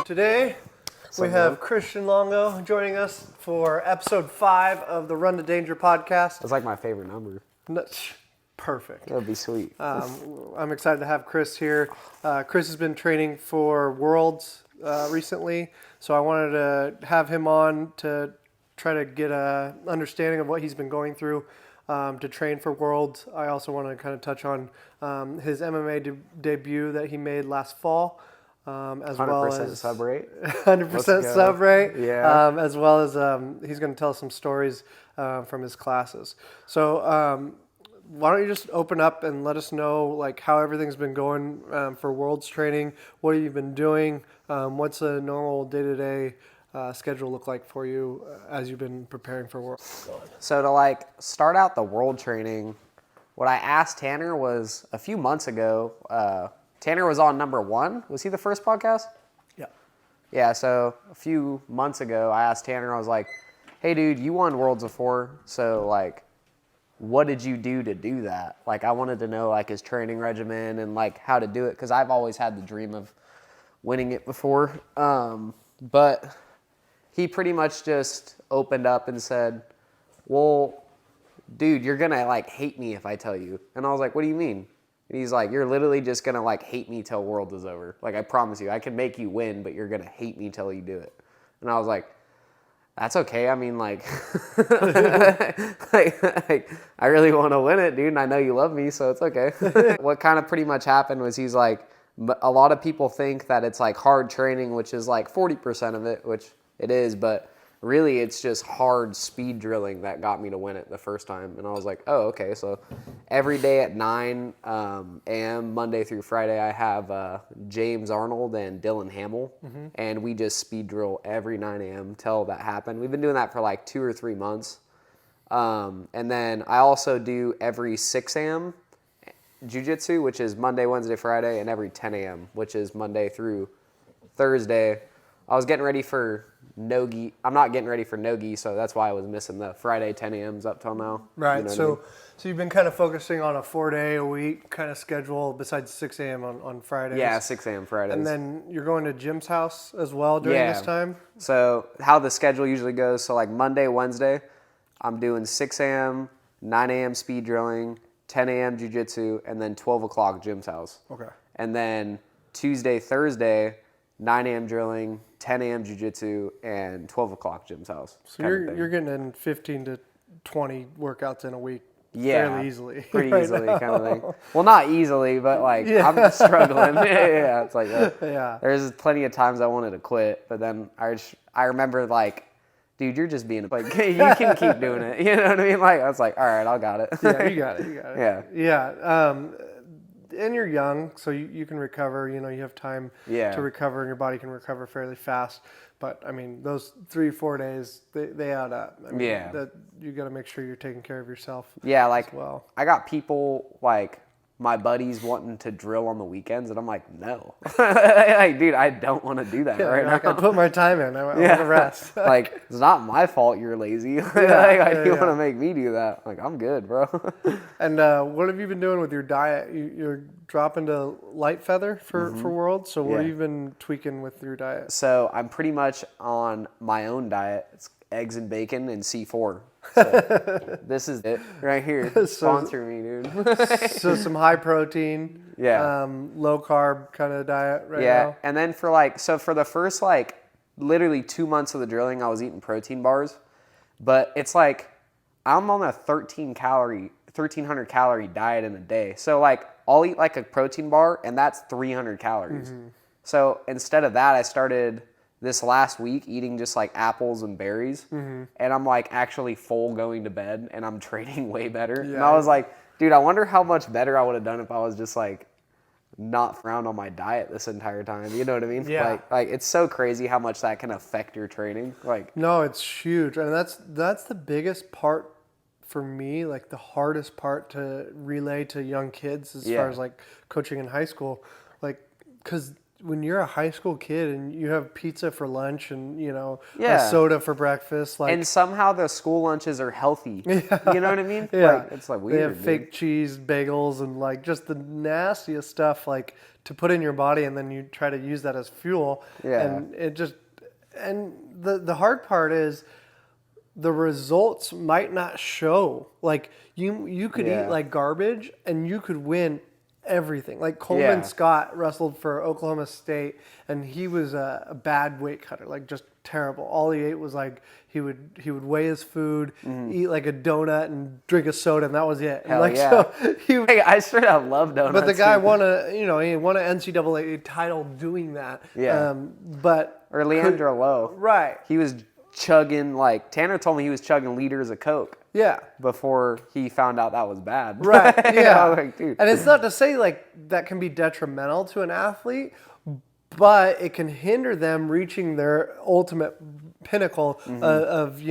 Today, we have Christian Longo joining us for episode 5 of the Run to Danger podcast. That's like my favorite number. Perfect. That would be sweet. I'm excited to have Chris here. Chris has been training for Worlds recently, so I wanted to have him on to try to get an understanding of what he's been going through to train for Worlds. I also want to kind of touch on his MMA debut that he made last fall. As 100% well as sub rate. 100% sub rate. Yeah. As well as he's going to tell some stories from his classes. So why don't you just open up and let us know like how everything's been going for Worlds training? What have you been doing? What's a normal day-to-day schedule look like for you as you've been preparing for Worlds? So to like start out the world training, what I asked Tanner was a few months ago. Tanner was on number 1. Was he the first podcast? Yeah. Yeah, so a few months ago, I asked Tanner, I was like, hey, dude, you won Worlds before, so, like, what did you do to do that? Like, I wanted to know, like, his training regimen and, like, how to do it, because I've always had the dream of winning it before. But he pretty much just opened up and said, well, dude, you're going to, like, hate me if I tell you. And I was like, what do you mean? And he's like, you're literally just going to, like, hate me till World is over. Like, I promise you, I can make you win, but you're going to hate me till you do it. And I was like, that's okay. I mean, like, I really want to win it, dude, and I know you love me, so it's okay. What kind of pretty much happened was he's like, a lot of people think that it's, like, hard training, which is, like, 40% of it, which it is, but really, it's just hard speed drilling that got me to win it the first time. And I was like, oh, okay. So every day at 9 a.m., Monday through Friday, I have James Arnold and Dylan Hamill. Mm-hmm. And we just speed drill every 9 a.m. till that happened. We've been doing that for like 2 or 3 months. And then I also do every 6 a.m. jiu-jitsu, which is Monday, Wednesday, Friday, and every 10 a.m., which is Monday through Thursday. I was getting ready for no-gi. I'm not getting ready for no-gi, so that's why I was missing the Friday 10 a.m.s up till now. Right. You know So what I mean? So you've been kind of focusing on a 4-day-a-week kind of schedule besides 6 a.m. on Fridays. Yeah, 6 a.m. Fridays. And then you're going to Jim's house as well during this time? So how the schedule usually goes, so like Monday, Wednesday, I'm doing 6 a.m., 9 a.m. speed drilling, 10 a.m. jiu-jitsu, and then 12 o'clock Jim's house. Okay. And then Tuesday, Thursday, 9 a.m. drilling, 10 a.m. jiu-jitsu, and 12 o'clock Jim's house. So you're getting in 15 to 20 workouts in a week fairly easily. Pretty easily kind of thing. Well, not easily, but like I'm struggling. Yeah, it's like there's plenty of times I wanted to quit, but then I remember like, dude, you're just being like, you can keep doing it. You know what I mean? Like I was like, all right, I got it. Yeah, you got it. Yeah. Yeah. And you're young, so you can recover. You know, you have time to recover, and your body can recover fairly fast. But I mean, those 3-4 days, they add up. I mean, that you got to make sure you're taking care of yourself. Yeah, like well. I got people like my buddies wanting to drill on the weekends, and I'm like, no, like, dude, I don't want to do that right now. Like, I put my time in. I want to rest. Like, it's not my fault you're lazy. You want to make me do that? Like, I'm good, bro. And what have you been doing with your diet? You're dropping to light feather for Worlds. So what have you been tweaking with your diet? So I'm pretty much on my own diet. It's eggs and bacon and C4. So this is it right here. Sponsor me, dude. So some high protein, low carb kind of diet now. Yeah, and then for the first like literally 2 months of the drilling, I was eating protein bars, but it's like I'm on a 1,300 calorie diet in a day. So like I'll eat like a protein bar, and that's 300 calories. Mm-hmm. So instead of that, I started this last week eating just like apples and berries, and I'm like actually full going to bed, and I'm training way better. Yeah. And I was like, dude, I wonder how much better I would have done if I was just like not frowned on my diet this entire time. You know what I mean? Yeah. Like it's so crazy how much that can affect your training. Like, no, it's huge, and that's the biggest part for me. Like the hardest part to relay to young kids as far as like coaching in high school, like because when you're a high school kid and you have pizza for lunch and a Yeah. soda for breakfast, like And somehow the school lunches are healthy. Yeah. You know what I mean? Yeah. Like, it's like they weird, have dude. fake cheese bagels and like just the nastiest stuff like to put in your body, and then you try to use that as fuel. Yeah. And it just and the hard part is the results might not show. Like you could Yeah. eat like garbage and you could win everything. Like Coleman Yeah. Scott wrestled for Oklahoma State, and he was a bad weight cutter, like just terrible. All he ate was like he would weigh his food, eat like a donut, and drink a soda, and that was it. And Hell like yeah. so, Hey, I straight up love donuts. but the guy dude. won he won an NCAA title doing that. Yeah. But Or Leandro Lowe. right, He was chugging, like, Tanner told me he was chugging liters of Coke yeah. before he found out that was bad. Right. Yeah. I was like, dude. And it's not to say like that can be detrimental to an athlete, but it can hinder them reaching their ultimate pinnacle of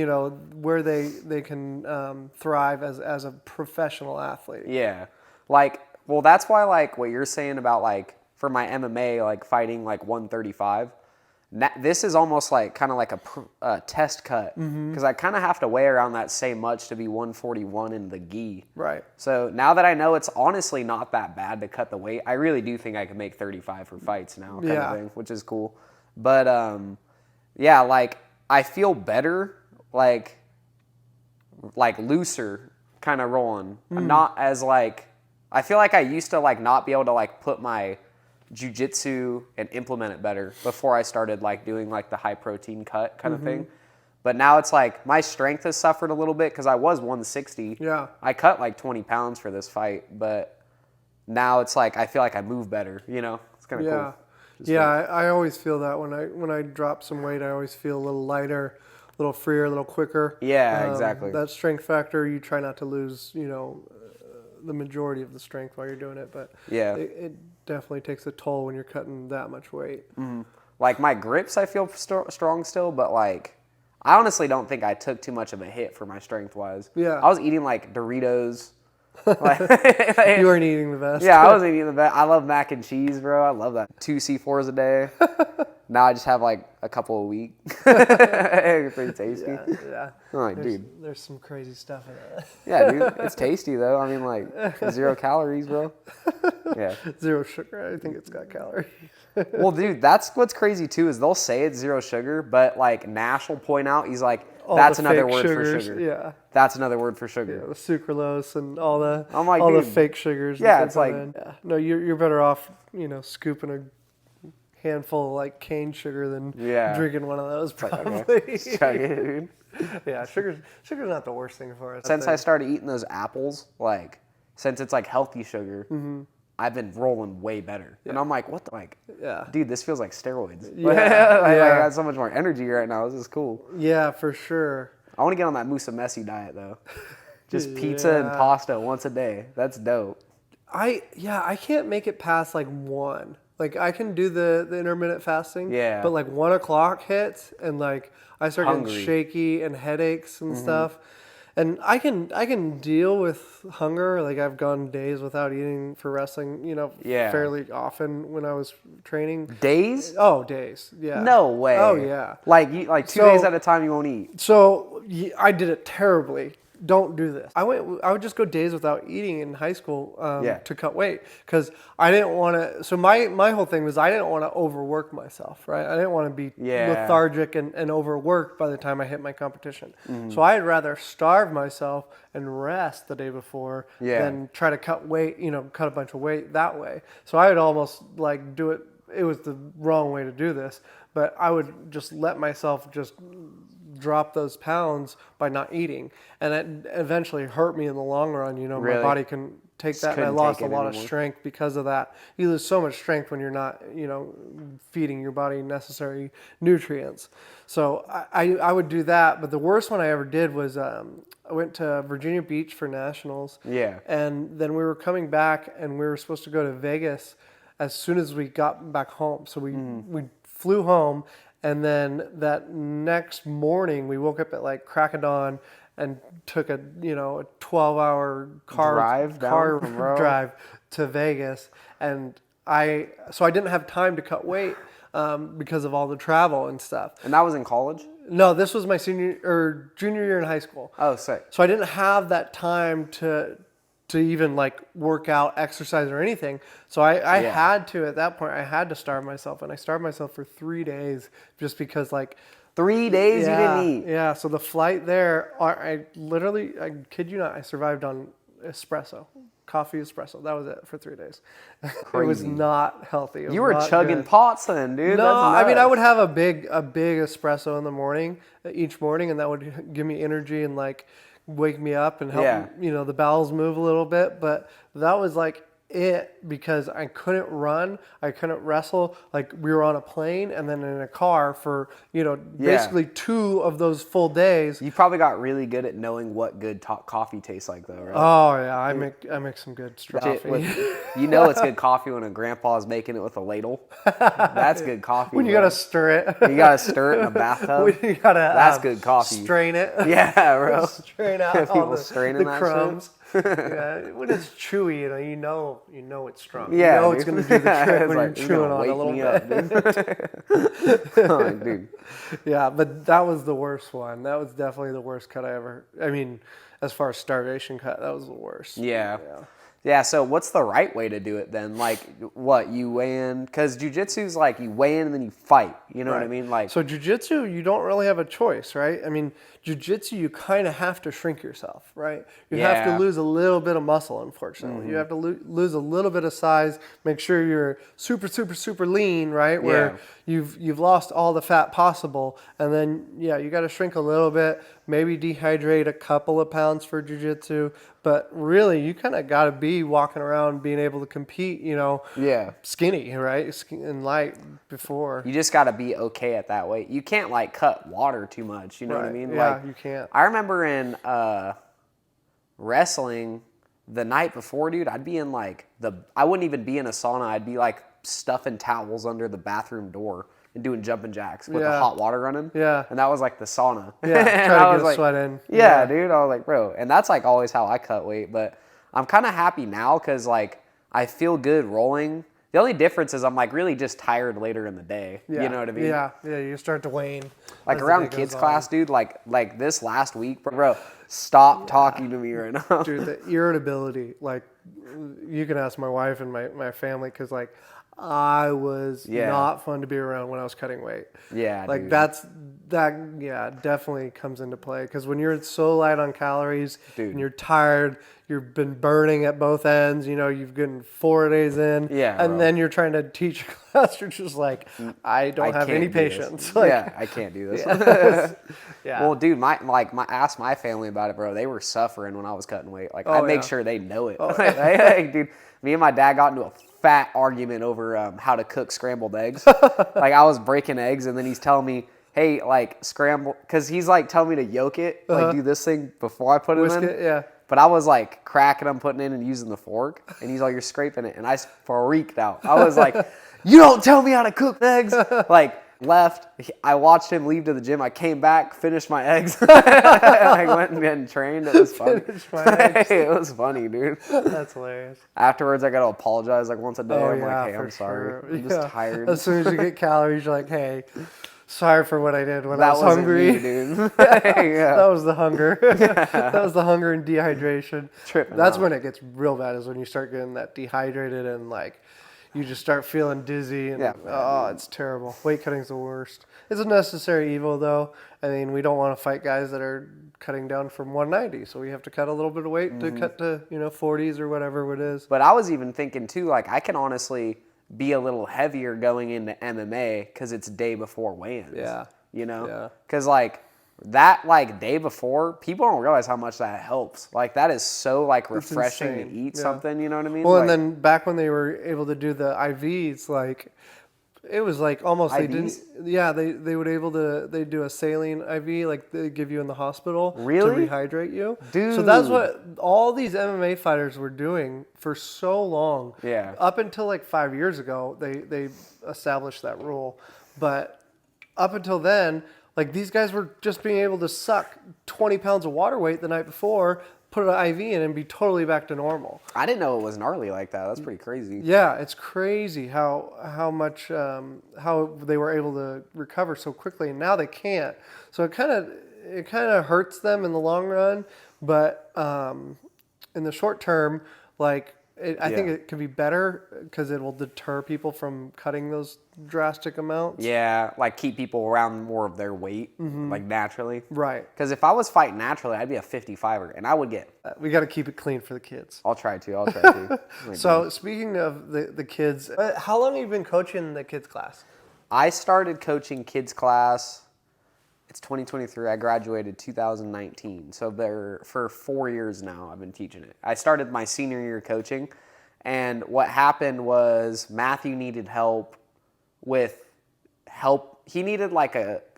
where they can thrive as a professional athlete. Yeah. Like, well, that's why, like, what you're saying about, like, for my MMA, like, fighting, like, 135, this is almost like kind of like a test cut because I kind of have to weigh around that same much to be 141 in the gi. Right. So now that I know it's honestly not that bad to cut the weight, I really do think I can make 35 for fights now, kind Yeah. of thing, which is cool. But yeah, like I feel better, like looser, kind of rolling. I'm not as like I feel like I used to like not be able to like put my jiu-jitsu and implement it better before I started like doing like the high protein cut kind of thing. But now it's like my strength has suffered a little bit because I was 160. Yeah. I cut like 20 pounds for this fight, but now it's like I feel like I move better, It's kind of Yeah. cool. Yeah, I always feel that when I drop some weight, I always feel a little lighter, a little freer, a little quicker. Yeah, exactly. That strength factor, you try not to lose, the majority of the strength while you're doing it, but Yeah. it definitely takes a toll when you're cutting that much weight. Like my grips, I feel strong still, but like I honestly don't think I took too much of a hit for my strength wise. Yeah. I was eating like Doritos. Like, You weren't eating the best. yeah, I wasn't eating the best. I love mac and cheese, bro. I love that. 2 C4s a day. Now I just have like a couple a week. Pretty tasty. Yeah. I'm like, dude. There's some crazy stuff in it. Yeah, dude. It's tasty though. I mean, like 0 calories, bro. Yeah. Zero sugar. I think it's got calories. Well, dude, that's what's crazy too is they'll say it's 0 sugar, but like Nash will point out, he's like, All that's the another fake word sugars, for sugar. Yeah. That's another word for sugar. The sucralose and all the I'm like, all the dude. fake sugars. Yeah, that it's they put like- in. Yeah. No, you're better off scooping a handful of like cane sugar than Yeah. drinking one of those probably. Okay. Chug it, dude. Yeah, sugar's not the worst thing for us. Since I think. started eating those apples, like since it's like healthy sugar, I've been rolling way better. And I'm like, what the Yeah. dude, this feels like steroids. Yeah, I yeah. got so much more energy right now. This is cool. Yeah, for sure. I want to get on that Musa Messi diet though. Just pizza and Yeah. pasta once a day. That's dope. I can't make it past like 1. Like I can do the intermittent fasting. Yeah. But like 1 o'clock hits and like I start Hungry. getting shaky and headaches and stuff. And I can deal with hunger. Like I've gone days without eating for wrestling, Yeah. fairly often when I was training. Days? Oh, days. Yeah. No way. Oh, yeah. Like 2 So- days at a time you won't eat. So I did it terribly. Don't do this. I would just go days without eating in high school Yeah. to cut weight because I didn't want to. So my whole thing was I didn't want to overwork myself, right? I didn't want to be Yeah. lethargic and overworked by the time I hit my competition. Mm-hmm. So I'd rather starve myself and rest the day before Yeah. than try to cut weight, cut a bunch of weight that way. So I would almost like do it. It was the wrong way to do this, but I would just let myself just drop those pounds by not eating, and it eventually hurt me in the long run. Really? My body can take Just that, and I couldn't lost take a it lot of anymore. strength because of that. You lose so much strength when you're not, feeding your body necessary nutrients. So I would do that, but the worst one I ever did was I went to Virginia Beach for nationals. Yeah. And then we were coming back, and we were supposed to go to Vegas as soon as we got back home. So we flew home. And then that next morning, we woke up at like crack of dawn and took a 12-hour car Drive down from Rome? drive to Vegas. And I didn't have time to cut weight because of all the travel and stuff. And that was in college? No, this was my junior year in high school. Oh, sick. So I didn't have that time to even like work out, exercise, or anything. So I had to, at that point, I had to starve myself, and I starved myself for 3 days just because like 3 days you didn't eat. Yeah. So the flight there, I kid you not, I survived on coffee espresso. That was it for 3 days. It was not healthy. You were chugging pots then, dude. No, That's nuts. I mean, I would have a big espresso in the morning, each morning, and that would give me energy and like wake me up and help, the bowels move a little bit. But that was like it, because I couldn't run, I couldn't wrestle. Like, we were on a plane and then in a car for basically 2 of those full days. You probably got really good at knowing what good coffee tastes like, though, right? Oh yeah, I make some good coffee. You know it's good coffee when a grandpa is making it with a ladle. That's good coffee. When you gotta stir it. You gotta stir it in a bathtub. That's good coffee. Strain it. Yeah, bro. Strain out all the that crumbs. Shit. Yeah, when it's chewy, you know it's strong. Yeah, you know it's gonna do the trick when you're chewing on it a little bit. Oh, dude. Yeah, but that was the worst one. That was definitely the worst cut I ever. I mean, as far as starvation cut, that was the worst. Yeah, so what's the right way to do it then? Like, what, you weigh in? Because jiu-jitsu's like, you weigh in and then you fight. You know what I mean? Like, so jiu-jitsu, you don't really have a choice, right? I mean, jiu-jitsu, you kind of have to shrink yourself, right? You have to lose a little bit of muscle, unfortunately. Mm-hmm. You have to lose a little bit of size, make sure you're super, super, super lean, right? Where you've lost all the fat possible. And then, you got to shrink a little bit, maybe dehydrate a couple of pounds for jiu-jitsu. But really, you kind of got to be walking around being able to compete, skinny, right? And light before. You just got to be okay at that weight. You can't, like, cut water too much, you know what I mean? Yeah, like, you can't. I remember in wrestling the night before, dude, I'd be in, like, I wouldn't even be in a sauna. I'd be, like, stuffing towels under the bathroom door and doing jumping jacks with the hot water running. Yeah. And that was like the sauna. Yeah, try to get a sweat in. Yeah, dude. I was like, bro. And that's like always how I cut weight. But I'm kind of happy now because like I feel good rolling. The only difference is I'm like really just tired later in the day. Yeah. You know what I mean? Yeah, you start to wane. Like around kids class, dude, like this last week, bro, stop talking to me right now. Dude, the irritability, like you can ask my wife and my family, because like I was not fun to be around when I was cutting weight. Yeah, like dude. That definitely comes into play, because when you're so light on calories, dude, and you're tired, you've been burning at both ends, you've gotten 4 days in, and then you're trying to teach a class, you're just like, I don't have any patience. Like, I can't do this. Well, dude, ask my family about it, bro. They were suffering when I was cutting weight. Like, I make sure they know it. Like, dude, me and my dad got into a fat argument over how to cook scrambled eggs. Like, I was breaking eggs, and then he's telling me, hey, like, scramble, because he's like telling me to yolk it, like do this thing before I put it in. It, But I was like cracking them, putting it in and using the fork, and he's like, you're scraping it, and I freaked out. I was like, you don't tell me how to cook eggs. Like, left, I watched him leave to the gym. I came back, finished my eggs. I went and trained. It was funny. It was funny, dude. That's hilarious. Afterwards, I got to apologize like once a day. I'm like, hey, I'm sorry. I'm just tired. As soon as you get calories, you're like, hey, sorry for what I did when I was hungry. Me, dude. That was the hunger. That was the hunger and dehydration. That's when it gets real bad, is when you start getting that dehydrated and like you just start feeling dizzy. And, it's terrible. Weight cutting's the worst. It's a necessary evil, though. I mean, we don't want to fight guys that are cutting down from 190, so we have to cut a little bit of weight to cut to 40s or whatever it is. But I was even thinking too, like, I can honestly be a little heavier going into MMA because it's day before weigh-ins. Yeah. Because like that, like day before, people don't realize how much that helps. Like, that is so like refreshing to eat something. You know what I mean? Well, like, and then back when they were able to do the IVs, like it was like almost IVs? they would able to, they do a saline IV, like they give you in the hospital to rehydrate you. Dude. So that's what all these MMA fighters were doing for so long. Yeah. Up until like 5 years ago, they established that rule. But up until then, like these guys were just being able to suck 20 pounds of water weight the night before, put an IV in and be totally back to normal. I didn't know it was gnarly like that. That's pretty crazy. Yeah, it's crazy how much how they were able to recover so quickly, and now they can't. So it kind of hurts them in the long run, but in the short term, like I think it could be better because it will deter people from cutting those drastic amounts. Yeah, like keep people around more of their weight, like naturally. Right. Because if I was fighting naturally, I'd be a 55er, and I would get. We got to keep it clean for the kids. I'll try to. So speaking of the kids, how long have you been coaching the kids class? I started coaching kids class. It's 2023. I graduated 2019. So for 4 years now, I've been teaching it. I started my senior year coaching, and what happened was Matthew needed help. He needed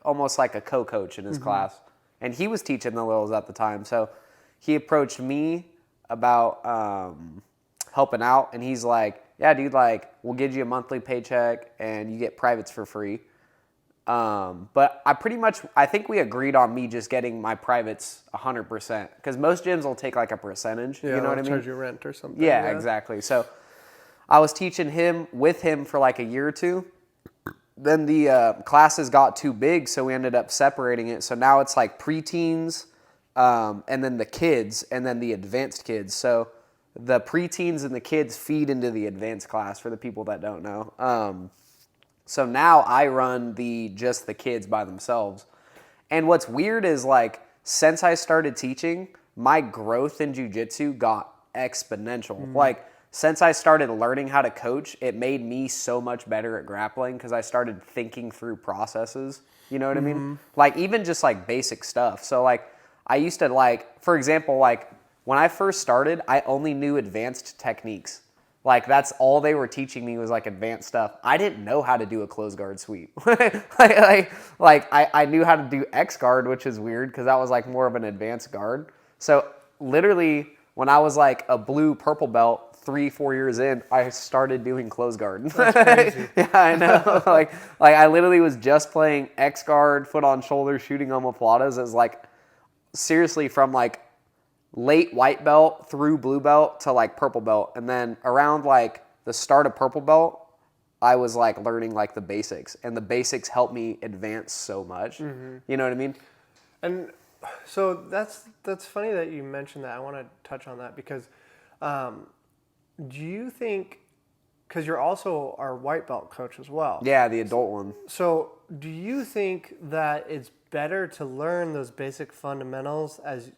almost like a co-coach in his class, and he was teaching the littles at the time. So he approached me about helping out, and he's like, "Yeah, dude, like we'll give you a monthly paycheck, and you get privates for free." But I think we agreed on me just getting my privates 100%, because most gyms will take like a percentage. Yeah, you know what I mean? Charge you rent or something. Yeah, exactly. So I was teaching with him for like a year or two. Then the classes got too big, so we ended up separating it. So now it's like preteens, and then the kids, and then the advanced kids. So the preteens and the kids feed into the advanced class, for the people that don't know. So now I run just the kids by themselves. And what's weird is like, since I started teaching, my growth in jiu-jitsu got exponential. Like, since I started learning how to coach, it made me so much better at grappling because I started thinking through processes. You know what I mean? Like, even just like basic stuff. So like, I used to like, for example, like when I first started, I only knew advanced techniques. Like, that's all they were teaching me was like advanced stuff. I didn't know how to do a closed guard sweep. I knew how to do X guard, which is weird because that was like more of an advanced guard. So literally, when I was like a blue purple belt 3-4 years in, I started doing closed guard. That's crazy. Yeah, I know. like I literally was just playing X guard, foot on shoulder, shooting omoplatas as like seriously from like late white belt through blue belt to like purple belt. And then around like the start of purple belt, I was like learning like the basics, and the basics helped me advance so much. You know what I mean? And so that's funny that you mentioned that. I want to touch on that because do you think, because you're also our white belt coach as well. Yeah, the adult one. So do you think that it's better to learn those basic fundamentals as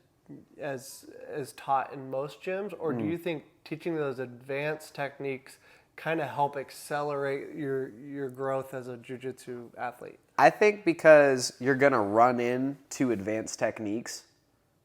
taught in most gyms, or do you think teaching those advanced techniques kind of help accelerate your growth as a jiu-jitsu athlete? I think because you're going to run into advanced techniques.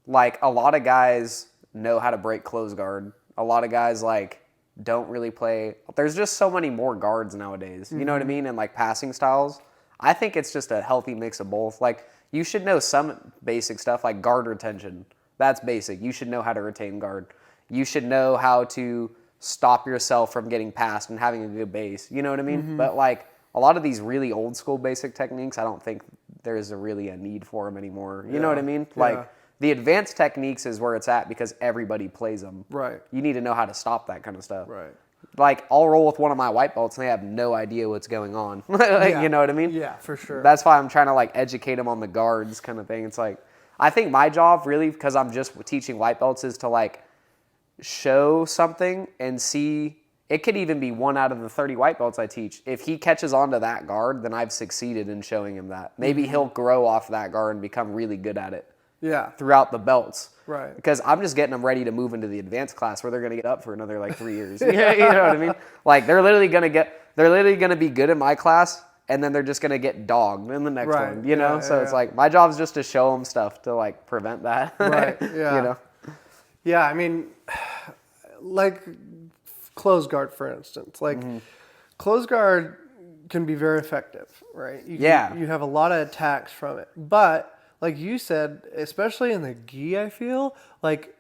Like, a lot of guys know how to break close guard. A lot of guys like don't really play. There's just so many more guards nowadays. You know what I mean? And like passing styles. I think it's just a healthy mix of both. Like, you should know some basic stuff like guard retention. That's basic. You should know how to retain guard. You should know how to stop yourself from getting past and having a good base. You know what I mean? But like a lot of these really old school basic techniques, I don't think there's really a need for them anymore. You know what I mean? Like the advanced techniques is where it's at because everybody plays them. Right. You need to know how to stop that kind of stuff. Right. Like, I'll roll with one of my white belts and they have no idea what's going on. You know what I mean? Yeah, for sure. That's why I'm trying to like educate them on the guards kind of thing. It's like, I think my job really, because I'm just teaching white belts, is to like show something and see. It could even be 1 out of the 30 white belts I teach. If he catches on to that guard, then I've succeeded in showing him that. Maybe he'll grow off that guard and become really good at it. Yeah. Throughout the belts. Right. Because I'm just getting them ready to move into the advanced class where they're going to get up for another like 3 years. Yeah, you know what I mean? Like, they're literally going to be good in my class, and then they're just going to get dogged in the next one, you know? So it's like, my job is just to show them stuff to like prevent that. Right, yeah. You know? Yeah, I mean, like close guard, for instance. Like, close guard can be very effective, right? You have a lot of attacks from it. But, like you said, especially in the gi, I feel, like,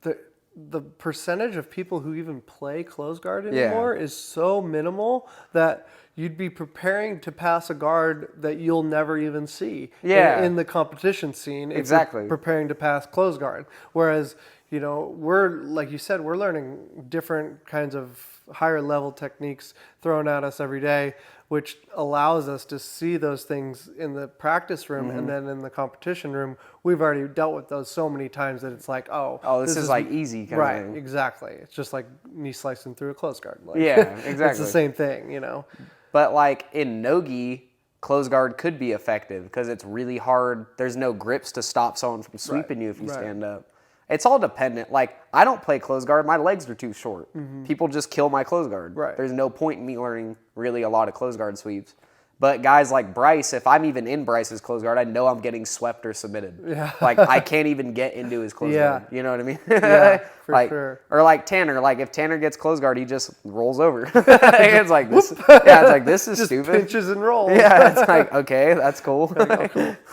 the percentage of people who even play close guard anymore is so minimal that you'd be preparing to pass a guard that you'll never even see in the competition scene if you're preparing to pass close guard. Whereas, you know, we're, like you said, we're learning different kinds of higher level techniques thrown at us every day, which allows us to see those things in the practice room. And then in the competition room, we've already dealt with those so many times that it's like, oh, this is like easy kind right, of thing. exactly. It's just like knee slicing through a close guard. Like, Yeah, exactly. It's the same thing, you know. But like in no-gi, close guard could be effective because it's really hard. There's no grips to stop someone from sweeping you if you stand up. It's all dependent. Like, I don't play close guard. My legs are too short. People just kill my close guard. Right. There's no point in me learning really a lot of close guard sweeps. But guys like Bryce, if I'm even in Bryce's close guard, I know I'm getting swept or submitted. Yeah. Like, I can't even get into his close guard. You know what I mean? Yeah, for like, sure. Or like Tanner. Like, if Tanner gets close guard, he just rolls over. It's like this. Yeah, it's like, this is Just stupid. pinches and rolls. Yeah, it's like, okay, that's cool.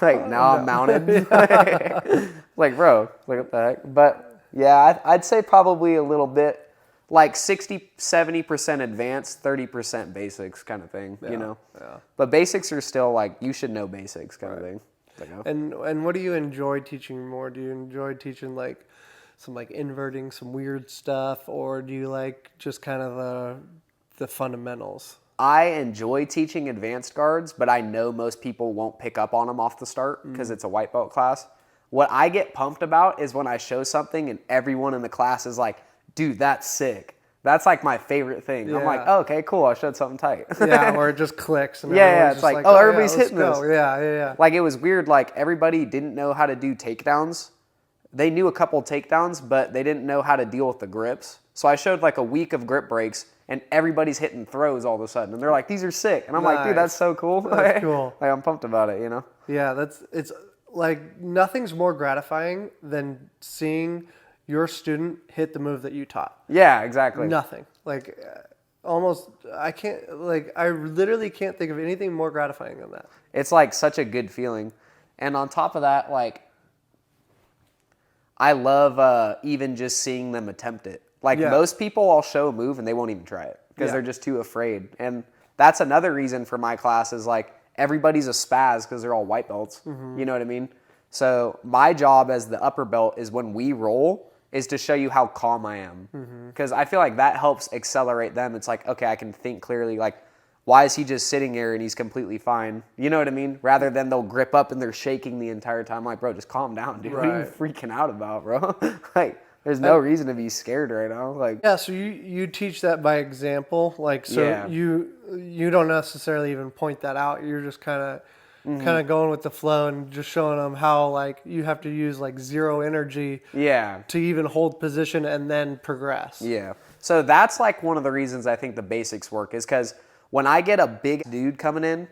Like, now I'm mounted. Like, bro, like, what the heck? But yeah, I'd say probably a little bit, like 60, 70% advanced, 30% basics kind of thing, you know? Yeah. But basics are still like, you should know basics kind of thing. Like, oh. And what do you enjoy teaching more? Do you enjoy teaching like some like inverting, some weird stuff, or do you like just kind of the fundamentals? I enjoy teaching advanced guards, but I know most people won't pick up on them off the start because it's a white belt class. What I get pumped about is when I show something and everyone in the class is like, dude, that's sick. That's like my favorite thing. Yeah. I'm like, oh, okay, cool. I showed something tight. Yeah, or it just clicks. And Yeah, everyone's it's just like, oh, everybody's yeah, let's hitting this. go. Yeah. Like, it was weird. Like, everybody didn't know how to do takedowns. They knew a couple takedowns, but they didn't know how to deal with the grips. So I showed like a week of grip breaks, and everybody's hitting throws all of a sudden. And they're like, these are sick. And I'm like, dude, that's so cool. That's cool. Like, I'm pumped about it, you know? Yeah, it's like nothing's more gratifying than seeing your student hit the move that you taught. Yeah, exactly. Nothing. Like almost, I literally can't think of anything more gratifying than that. It's like such a good feeling. And on top of that, like, I love even just seeing them attempt it. Like, most people, I'll show a move and they won't even try it because they're just too afraid. And that's another reason for my class is like, everybody's a spaz because they're all white belts. You know what I mean? So my job as the upper belt is when we roll is to show you how calm I am. Because I feel like that helps accelerate them. It's like, okay, I can think clearly. Like, why is he just sitting here and he's completely fine? You know what I mean? Rather than they'll grip up and they're shaking the entire time. Like, bro, just calm down, dude. What are you freaking out about, bro? Like, there's no reason to be scared right now. Like, yeah, so you teach that by example, like, so you don't necessarily even point that out. You're just kind of going with the flow and just showing them how like you have to use like zero energy to even hold position and then progress. Yeah. So that's like one of the reasons I think the basics work is because when I get a big dude coming in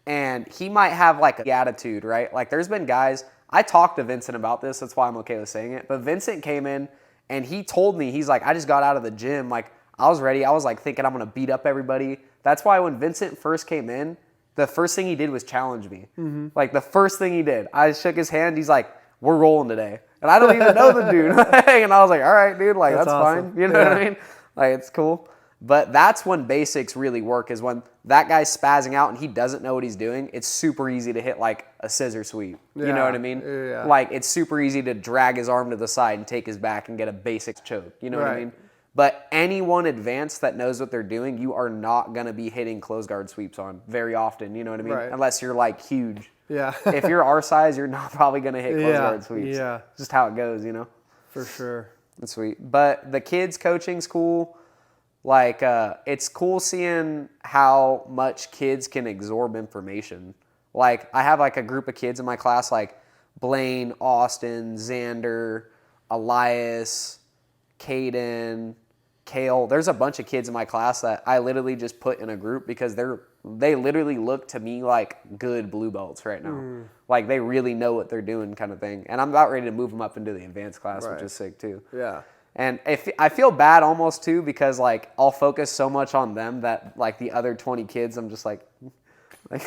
and he might have like an attitude, right? Like, there's been guys, I talked to Vincent about this, that's why I'm okay with saying it, but Vincent came in and he told me, he's like, I just got out of the gym. Like, I was ready. I was like thinking I'm going to beat up everybody. That's why when Vincent first came in, the first thing he did was challenge me. Like, the first thing he did, I shook his hand. He's like, we're rolling today. And I don't even know the dude. And I was like, all right, dude, like, that's awesome. fine. You know what I mean? Like, it's cool. But that's when basics really work, is when that guy's spazzing out and he doesn't know what he's doing. It's super easy to hit like a scissor sweep. You know what I mean? Yeah. Like, it's super easy to drag his arm to the side and take his back and get a basic choke. You know what I mean? But anyone advanced that knows what they're doing, you are not going to be hitting close guard sweeps on very often. You know what I mean? Unless you're like huge. Yeah. If you're our size, you're not probably going to hit close guard sweeps. Yeah. Just how it goes, you know? For sure. That's sweet. But the kids coaching's cool. Like, it's cool seeing how much kids can absorb information. Like, I have like a group of kids in my class, like Blaine, Austin, Xander, Elias, Caden, Kale. There's a bunch of kids in my class that I literally just put in a group because they literally look to me like good blue belts right now. Like, they really know what they're doing kind of thing. And I'm about ready to move them up into the advanced class, which is sick too. Yeah. And I feel bad almost too because like I'll focus so much on them that like the other 20 kids I'm just like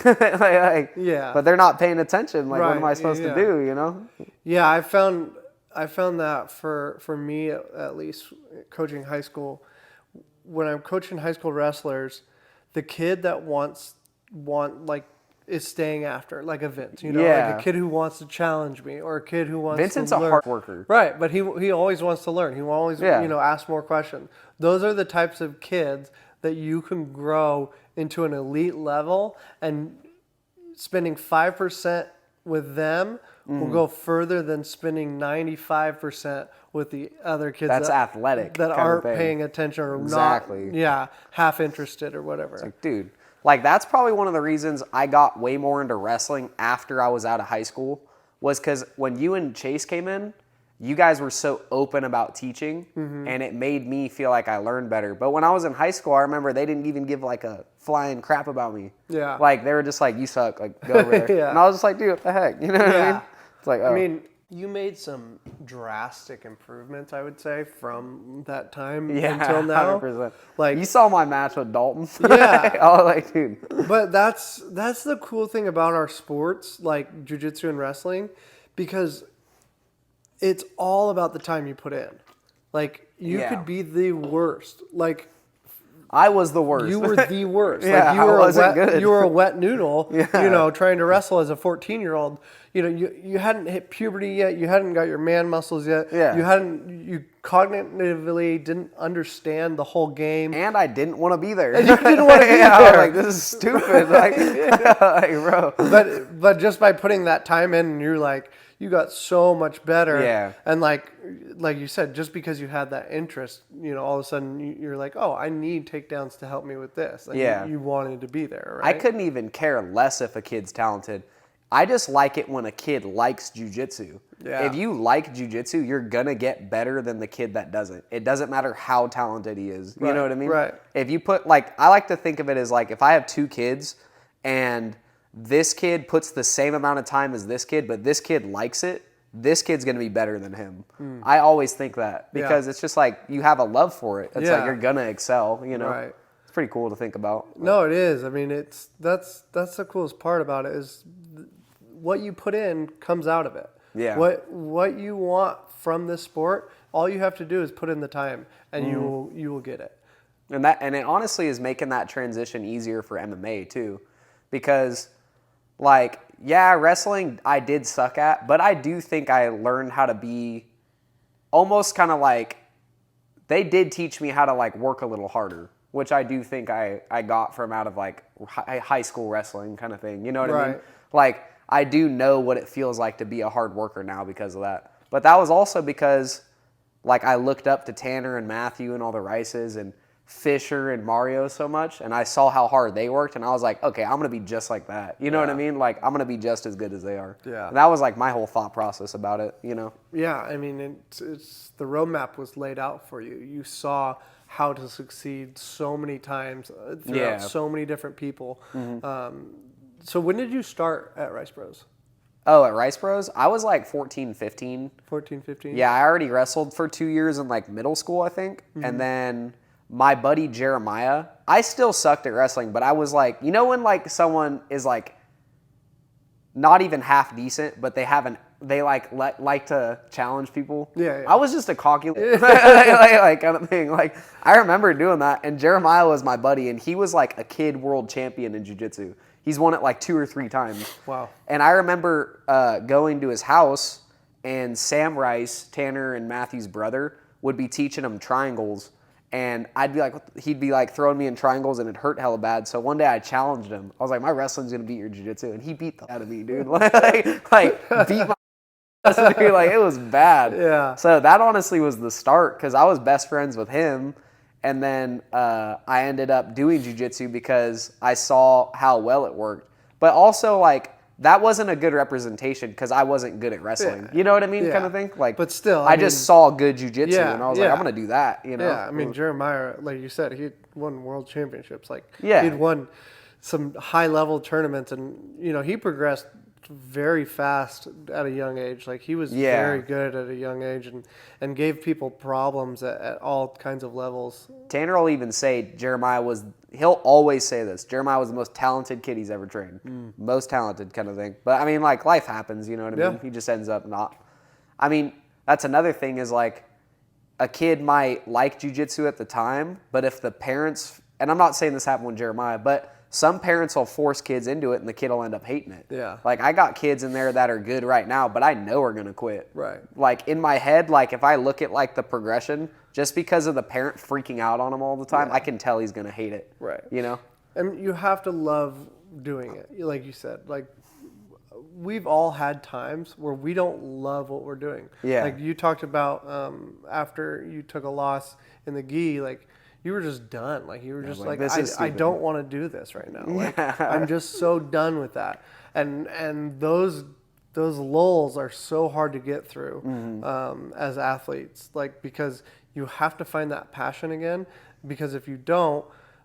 yeah. But they're not paying attention. Like, what am I supposed to do? You know? Yeah, I found that for me at least coaching high school, when I'm coaching high school wrestlers, the kid that want like is staying after, like a Vince, like Yeah. a kid who wants to challenge me, or a kid who wants Vincent's to a learn. hard worker. Right, but he always wants to learn. He will always, Yeah. ask more questions. Those are the types of kids that you can grow into an elite level, and spending 5% with them will go further than spending 95% with the other kids That's athletic that kind of aren't thing. paying attention or Exactly. not, half interested or whatever. Like, dude, like that's probably one of the reasons I got way more into wrestling after I was out of high school, was because when you and Chase came in, you guys were so open about teaching, and it made me feel like I learned better. But when I was in high school, I remember they didn't even give like a flying crap about me. Yeah. Like they were just like, you suck, like go over there. Yeah. And I was just like, dude, what the heck? You know what I mean? It's like, oh. I mean, you made some drastic improvements, I would say, from that time until now. 100%. Like, you saw my match with Dalton. Yeah. I was like, dude. But that's the cool thing about our sports, like jiu-jitsu and wrestling, because it's all about the time you put in. Like, you could be the worst. Like, I was the worst. you were the worst. Yeah, like, I wasn't good. You were a wet noodle, Yeah. trying to wrestle as a 14-year-old. You hadn't hit puberty yet. You hadn't got your man muscles yet. Yeah. You cognitively didn't understand the whole game. And I didn't want to be there. You didn't want to be I was there. like, this is stupid. Like, like, bro. But just by putting that time in, you're like, you got so much better. Yeah. And like you said, just because you had that interest, all of a sudden you're like, oh, I need takedowns to help me with this. Like, Yeah. You wanted to be there, right? I couldn't even care less if a kid's talented. I just like it when a kid likes jiu-jitsu. Yeah. If you like jiu-jitsu, you're going to get better than the kid that doesn't. It doesn't matter how talented he is. You know what I mean? Right. If you put, like, I like to think of it as like, if I have two kids and this kid puts the same amount of time as this kid, but this kid likes it, this kid's going to be better than him. I always think that because it's just like you have a love for it. It's like you're going to excel, Right. It's pretty cool to think about. No, it is. I mean, that's the coolest part about it is what you put in comes out of it. Yeah. What you want from this sport, all you have to do is put in the time, and you will get it. And it honestly is making that transition easier for MMA too, because like, yeah, wrestling I did suck at, but I do think I learned how to be almost kind of like, they did teach me how to like work a little harder, which I do think I got from out of like high school wrestling kind of thing. You know what I mean? Right. Like, I do know what it feels like to be a hard worker now because of that. But that was also because like I looked up to Tanner and Matthew and all the Rices and Fisher and Mario so much, and I saw how hard they worked, and I was like, okay, I'm going to be just like that. You know what I mean? Like, I'm going to be just as good as they are. Yeah. And that was like my whole thought process about it, Yeah, I mean, it's the roadmap was laid out for you. You saw how to succeed so many times throughout so many different people. So when did you start at Rice Bros? Oh, at Rice Bros? I was like 14, 15. 14, 15? Yeah, I already wrestled for 2 years in like middle school, I think. And then my buddy Jeremiah, I still sucked at wrestling, but I was like, when like someone is like not even half decent, but they like to challenge people. Yeah. I was just a cocky like kind of thing. Like, I remember doing that, and Jeremiah was my buddy, and he was like a kid world champion in jiu-jitsu. He's won it like 2 or 3 times. Wow. And I remember going to his house, and Sam Rice, Tanner and Matthew's brother, would be teaching him triangles. And I'd be like, he'd be like throwing me in triangles, and it hurt hella bad. So one day I challenged him. I was like, my wrestling's gonna beat your jiu-jitsu, and he beat the out of me, dude. like beat my ass, dude. Like, it was bad. Yeah. So that honestly was the start, because I was best friends with him, and then I ended up doing jiu-jitsu because I saw how well it worked. But also, like, that wasn't a good representation because I wasn't good at wrestling. Yeah. You know what I mean? Yeah. Kind of thing. Like, But still, I just saw good jiu-jitsu, and I was like, yeah. I'm gonna do that. Yeah, I mean, Jeremiah, like you said, he won world championships. Like, Yeah. he'd won some high-level tournaments, and, he progressed very fast at a young age. Like, he was very good at a young age and gave people problems at all kinds of levels. Tanner will even say he'll always say this, Jeremiah was the most talented kid he's ever trained. Most talented kind of thing. But I mean, like, life happens, you know what I mean? Yeah. He just ends up not. I mean, that's another thing is like, a kid might like jiu-jitsu at the time, but if the parents, and I'm not saying this happened with Jeremiah, but some parents will force kids into it and the kid will end up hating it. Yeah. Like I got kids in there that are good right now, but I know are going to quit. Right. Like in my head, like if I look at like the progression, just because of the parent freaking out on him all the time, I can tell he's going to hate it. Right. You know? And you have to love doing it. Like you said, like we've all had times where we don't love what we're doing. Yeah. Like you talked about after you took a loss in the gi, like you were just done. Like you were just like I don't want to do this right now. Like I'm just so done with that. And those lulls are so hard to get through as athletes. Like because you have to find that passion again. Because if you don't,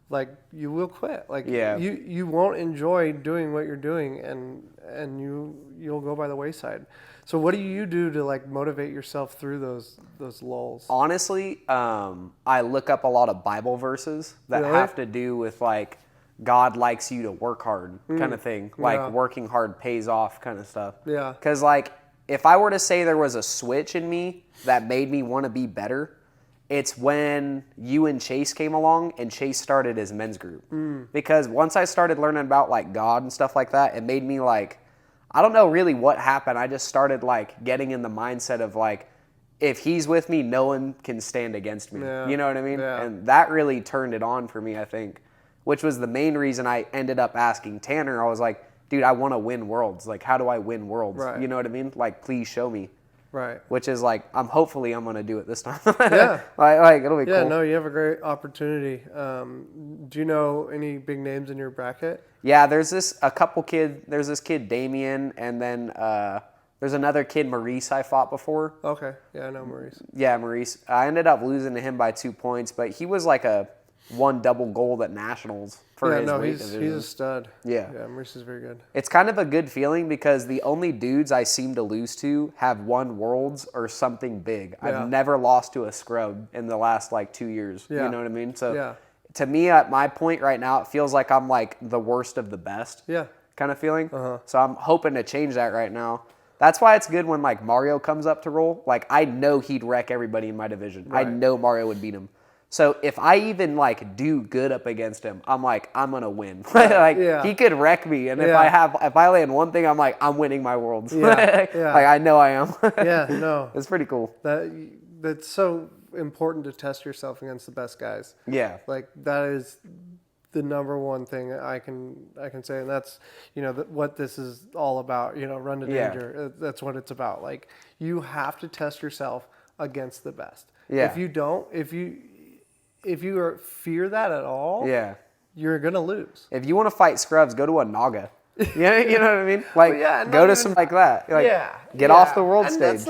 like you will quit. Like you won't enjoy doing what you're doing, and you'll go by the wayside. So what do you do to like motivate yourself through those lulls? Honestly, I look up a lot of Bible verses that have to do with like God likes you to work hard kind of thing. Like working hard pays off kind of stuff. Yeah. Because like if I were to say there was a switch in me that made me want to be better, it's when you and Chase came along and Chase started his men's group. Because once I started learning about like God and stuff like that, it made me like, I don't know really what happened. I just started like getting in the mindset of like, if he's with me, no one can stand against me. Yeah. You know what I mean? Yeah. And that really turned it on for me, I think, which was the main reason I ended up asking Tanner. I was like, dude, I want to win worlds. Like, how do I win worlds? Right. You know what I mean? Like, please show me. Right. Which is like, hopefully I'm going to do it this time. Yeah. like it'll be cool. Yeah, no, you have a great opportunity. Do you know any big names in your bracket? Yeah, there's this kid Damien, and then there's another kid, Maurice, I fought before. Okay. Yeah, I know Maurice. Yeah, Maurice. I ended up losing to him by 2 points, but he was like won double gold at nationals for his weight division. He's a stud. Yeah. Yeah, Maurice is very good. It's kind of a good feeling because the only dudes I seem to lose to have won worlds or something big. Yeah. I've never lost to a scrub in the last like 2 years. Yeah. You know what I mean? So Yeah. to me, at my point right now, it feels like I'm like the worst of the best. Yeah. Kind of feeling. Uh-huh. So I'm hoping to change that right now. That's why it's good when like Mario comes up to roll. Like I know he'd wreck everybody in my division. Right. I know Mario would beat him. So if I even like do good up against him, I'm like, I'm gonna win. Like he could wreck me, and if I land one thing, I'm like, I'm winning my worlds. Yeah. Yeah. Like I know I am. Yeah, no. It's pretty cool. That's so important to test yourself against the best guys. Yeah. Like that is the number one thing I can say, and that's what this is all about. Run to danger. That's what it's about. Like you have to test yourself against the best. Yeah. If you don't, if you fear that at all, you're gonna lose. If you want to fight scrubs, go to a Naga. Yeah, you know what I mean? Like, go to some like that. Like, get off the world stage.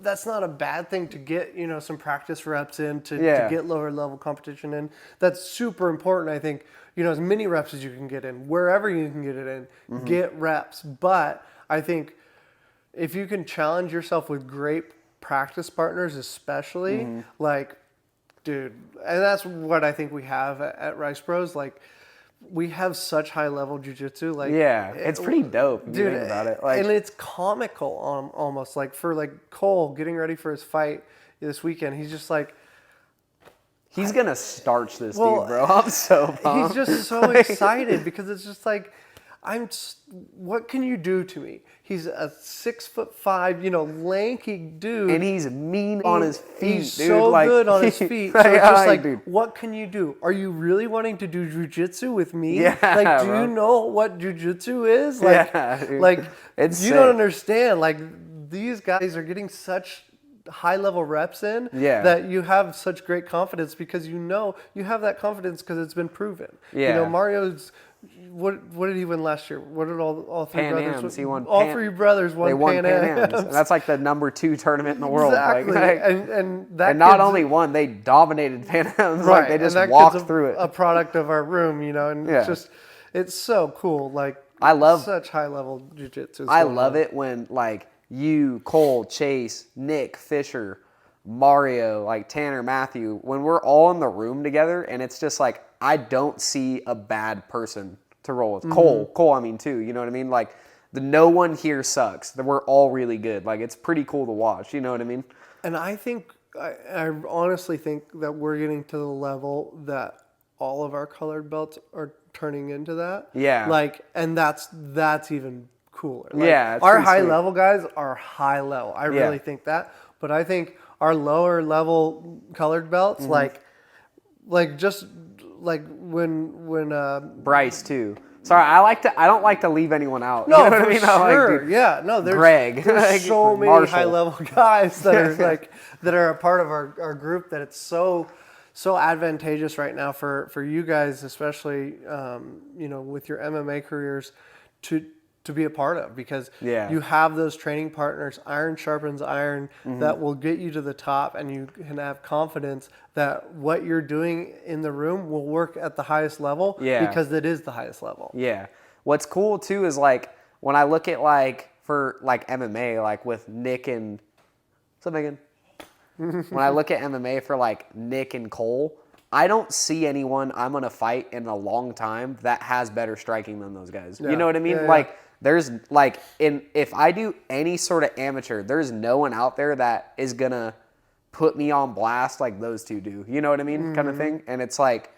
That's not a bad thing to get, some practice reps in, to get lower level competition in. That's super important, I think. As many reps as you can get in, wherever you can get it in, get reps. But I think if you can challenge yourself with great practice partners, especially, like, dude, and that's what I think we have at Rice Bros. Like, we have such high level jiu-jitsu. Like, it's pretty dope. If you think about it. Like, and it's comical almost. Like for like Cole getting ready for his fight this weekend, he's just like, he's gonna starch this dude, bro. I'm so pumped. He's just so excited because it's just like, what can you do to me? He's a 6'5", lanky dude, and he's mean on his feet. He's dude. so like, good on his feet. So it's just like, what can you do? Are you really wanting to do jujitsu with me? Yeah, like, do bro. you know what jujitsu is? Like, like it's you sick. don't understand. Like, these guys are getting such high level reps in that you have such great confidence because you have that confidence because it's been proven. Yeah. Mario's. What did he win last year? What did all three Pan brothers? Ams. He won. All three brothers won. They won Pan Ams. Ams. And that's like the number 2 tournament in the world. Exactly. Like, and not only won, they dominated Pan Ams. Right. Like they just and walked through it. A product of our room, and it's so cool. Like I love such high level jiu-jitsu. I love it when like you, Cole, Chase, Nick, Fisher, Mario, like Tanner, Matthew, when we're all in the room together, and it's just like I don't see a bad person to roll with. Cole, I mean too. You know what I mean? Like no one here sucks. We're all really good. Like it's pretty cool to watch. You know what I mean? And I think I honestly think that we're getting to the level that all of our colored belts are turning into that. Yeah. Like, and that's even cooler. Like, Yeah, it's our pretty high sweet. level guys are high level. I really think that. But I think our lower level colored belts, like just like when Bryce too. Sorry, I don't like to leave anyone out. no, You know what for I mean? sure. Dude, Yeah, no, Greg. there's so many Marshall. high level guys that are like that are a part of our group that it's so advantageous right now for you guys, especially with your MMA careers, to be a part of, because you have those training partners. Iron sharpens iron, that will get you to the top, and you can have confidence that what you're doing in the room will work at the highest level because it is the highest level. Yeah. What's cool too is like when I look at like for like MMA, like with Nick and what's up, Megan? When I look at MMA for like Nick and Cole, I don't see anyone I'm gonna fight in a long time that has better striking than those guys. You know what I mean? Yeah. Like there's like if I do any sort of amateur, there's no one out there that is gonna put me on blast like those two do. You know what I mean? Kind of thing. And it's like,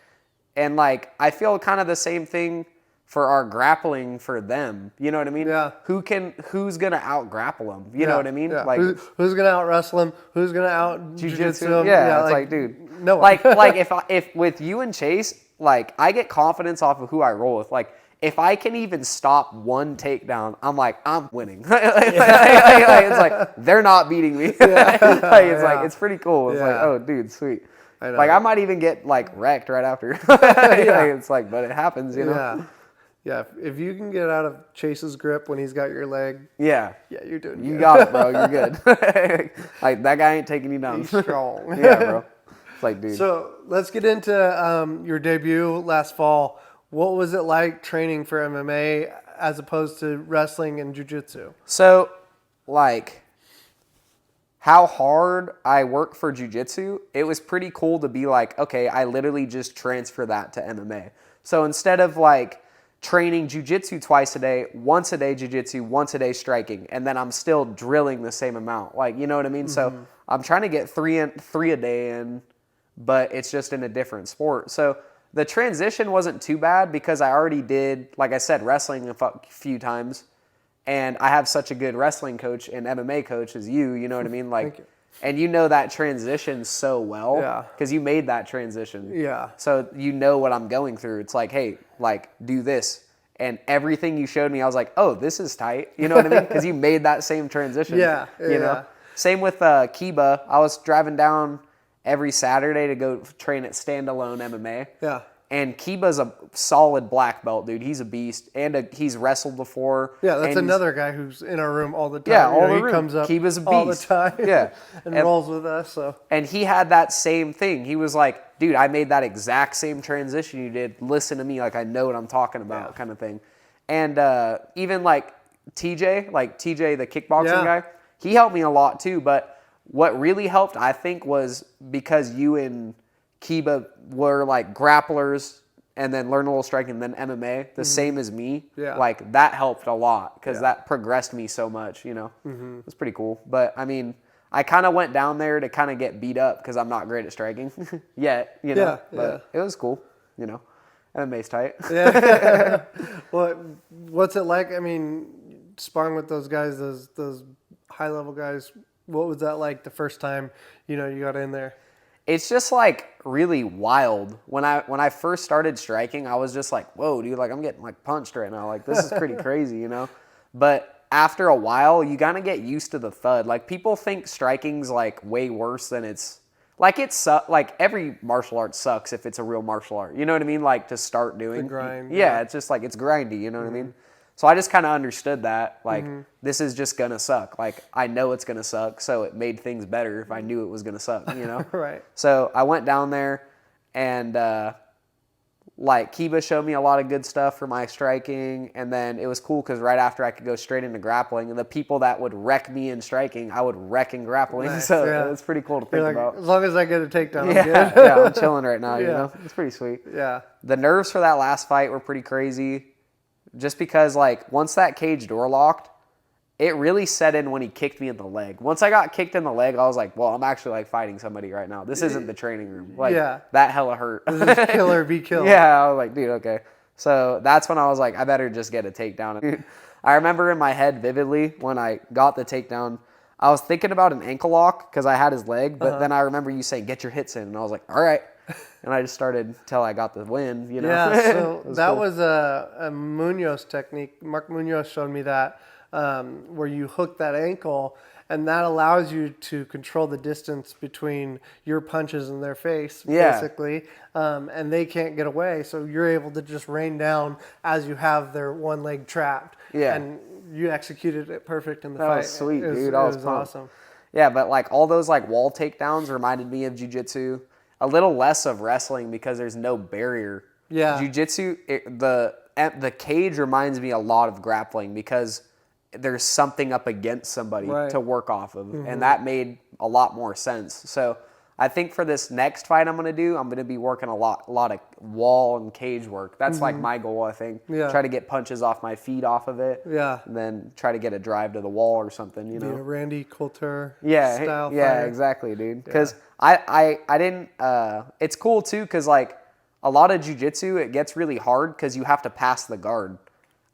and like I feel kind of the same thing for our grappling for them. You know what I mean? Yeah. Who's gonna out grapple them? You know what I mean? Yeah. Like who's gonna out wrestle him? Who's gonna out jiu-jitsu him? Yeah, it's like, dude, no one. like if with you and Chase, like I get confidence off of who I roll with. Like if I can even stop one takedown, I'm like, I'm winning. It's like they're not beating me. Like it's pretty cool. It's like, oh, dude, sweet. Like I might even get like wrecked right after. It's like, but it happens, you know. Yeah, if you can get out of Chase's grip when he's got your leg, yeah, you're doing good. You got it, bro. You're good. Like that guy ain't taking you down. He's strong. Yeah, bro. It's like, dude. So let's get into your debut last fall. What was it like training for MMA as opposed to wrestling and jiu-jitsu? So, like, how hard I work for jiu-jitsu, it was pretty cool to be like, okay, I literally just transfer that to MMA. So instead of like training jiu-jitsu twice a day, once a day jiu-jitsu, once a day striking, and then I'm still drilling the same amount. Like, you know what I mean? So I'm trying to get three a day in, but it's just in a different sport. So the transition wasn't too bad because I already did, like I said, wrestling a few times, and I have such a good wrestling coach and MMA coach as you know what I mean? Like, and you know that transition so well because you made that transition. Yeah. So you know what I'm going through. It's like, hey, like do this. And everything you showed me, I was like, oh, this is tight. You know what I mean? Because you made that same transition. Yeah. You know? Same with Kiba. I was driving down every Saturday to go train at Standalone MMA. Yeah. And Kiba's a solid black belt, dude. He's a beast. And he's wrestled before. Yeah, that's another guy who's in our room all the time. Yeah, all the He room. comes up Kiba's a beast. all the time. Yeah. and rolls with us. So. And he had that same thing. He was like, dude, I made that exact same transition you did. Listen to me like I know what I'm talking about kind of thing. And even like TJ, the kickboxing guy, he helped me a lot too. But what really helped, I think, was because you and Kiba were like grapplers and then learned a little striking and then MMA, the same as me. Yeah. Like that helped a lot because that progressed me so much, you know. It was pretty cool. But I mean, I kind of went down there to kind of get beat up because I'm not great at striking yet, you know. But it was cool, you know. MMA's tight. Yeah. What's it like? I mean, sparring with those guys, those high level guys. What was that like the first time you got in there? It's just like really wild. When I first started striking, I was just like, whoa, dude, like I'm getting like punched right now. Like this is pretty crazy, you know. But after a while, you gotta get used to the thud. Like people think striking's like way worse than it's. Like like every martial art sucks if it's a real martial art. You know what I mean? Like to start doing. The grind. Yeah, it's just like it's grindy. You know what I mean? So I just kind of understood that. Like this is just gonna suck. Like I know it's gonna suck, so it made things better if I knew it was gonna suck. You know? Right. So I went down there, and like Kiba showed me a lot of good stuff for my striking, and then it was cool because right after I could go straight into grappling, and the people that would wreck me in striking, I would wreck in grappling. Nice, so it's pretty cool to think about. As long as I get a takedown, I'm good. Yeah, I'm chilling right now. You know, it's pretty sweet. Yeah. The nerves for that last fight were pretty crazy, just because like once that cage door locked, it really set in when he kicked me in the leg. Once I got kicked in the leg, I was like, well, I'm actually like fighting somebody right now. This isn't the training room. Like, that hella hurt. This is kill or be killed. Yeah, I was like, dude, okay. So that's when I was like, I better just get a takedown. Dude, I remember in my head vividly when I got the takedown, I was thinking about an ankle lock because I had his leg, but then I remember you saying, get your hits in. And I was like, all right. And I just started till I got the win, you know? Yeah, so that cool. was a Munoz technique. Mark Munoz showed me that, where you hook that ankle, and that allows you to control the distance between your punches and their face, basically, and they can't get away. So you're able to just rain down as you have their one leg trapped. Yeah. And you executed it perfect in the fight. That was sweet, dude. It was awesome. Yeah, but like all those like wall takedowns reminded me of jiu-jitsu. A little less of wrestling because there's no barrier. Yeah. Jiu-jitsu, the cage reminds me a lot of grappling because there's something up against somebody to work off of. And that made a lot more sense. So I think for this next fight I'm going to do, I'm going to be working a lot of wall and cage work. That's like my goal, I think. Yeah. Try to get punches off my feet off of it. Yeah. And then try to get a drive to the wall or something, you know. Be a Randy Coulter Yeah, style fighter. exactly, dude. Because I didn't, it's cool too because like a lot of jiu-jitsu, it gets really hard because you have to pass the guard.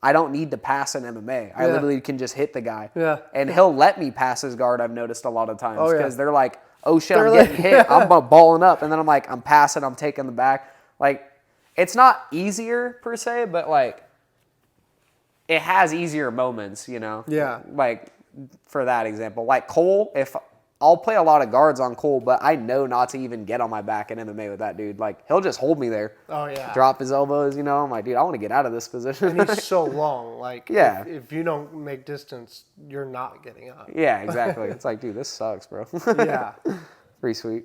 I don't need to pass in MMA. I literally can just hit the guy. Yeah. And he'll let me pass his guard, I've noticed a lot of times. Because they're like, oh shit, I'm getting hit. I'm balling up. And then I'm like, I'm passing, I'm taking the back. Like, it's not easier per se, but like, it has easier moments, you know? Yeah. Like, for that example. Like Cole, if I'll play a lot of guards on Cole, but I know not to even get on my back in MMA with that dude. Like, he'll just hold me there. Oh, yeah. Drop his elbows, you know? I'm like, dude, I want to get out of this position. And he's so long. Like, if you don't make distance, you're not getting up. Yeah, exactly. It's like, dude, this sucks, bro. Yeah. Pretty sweet.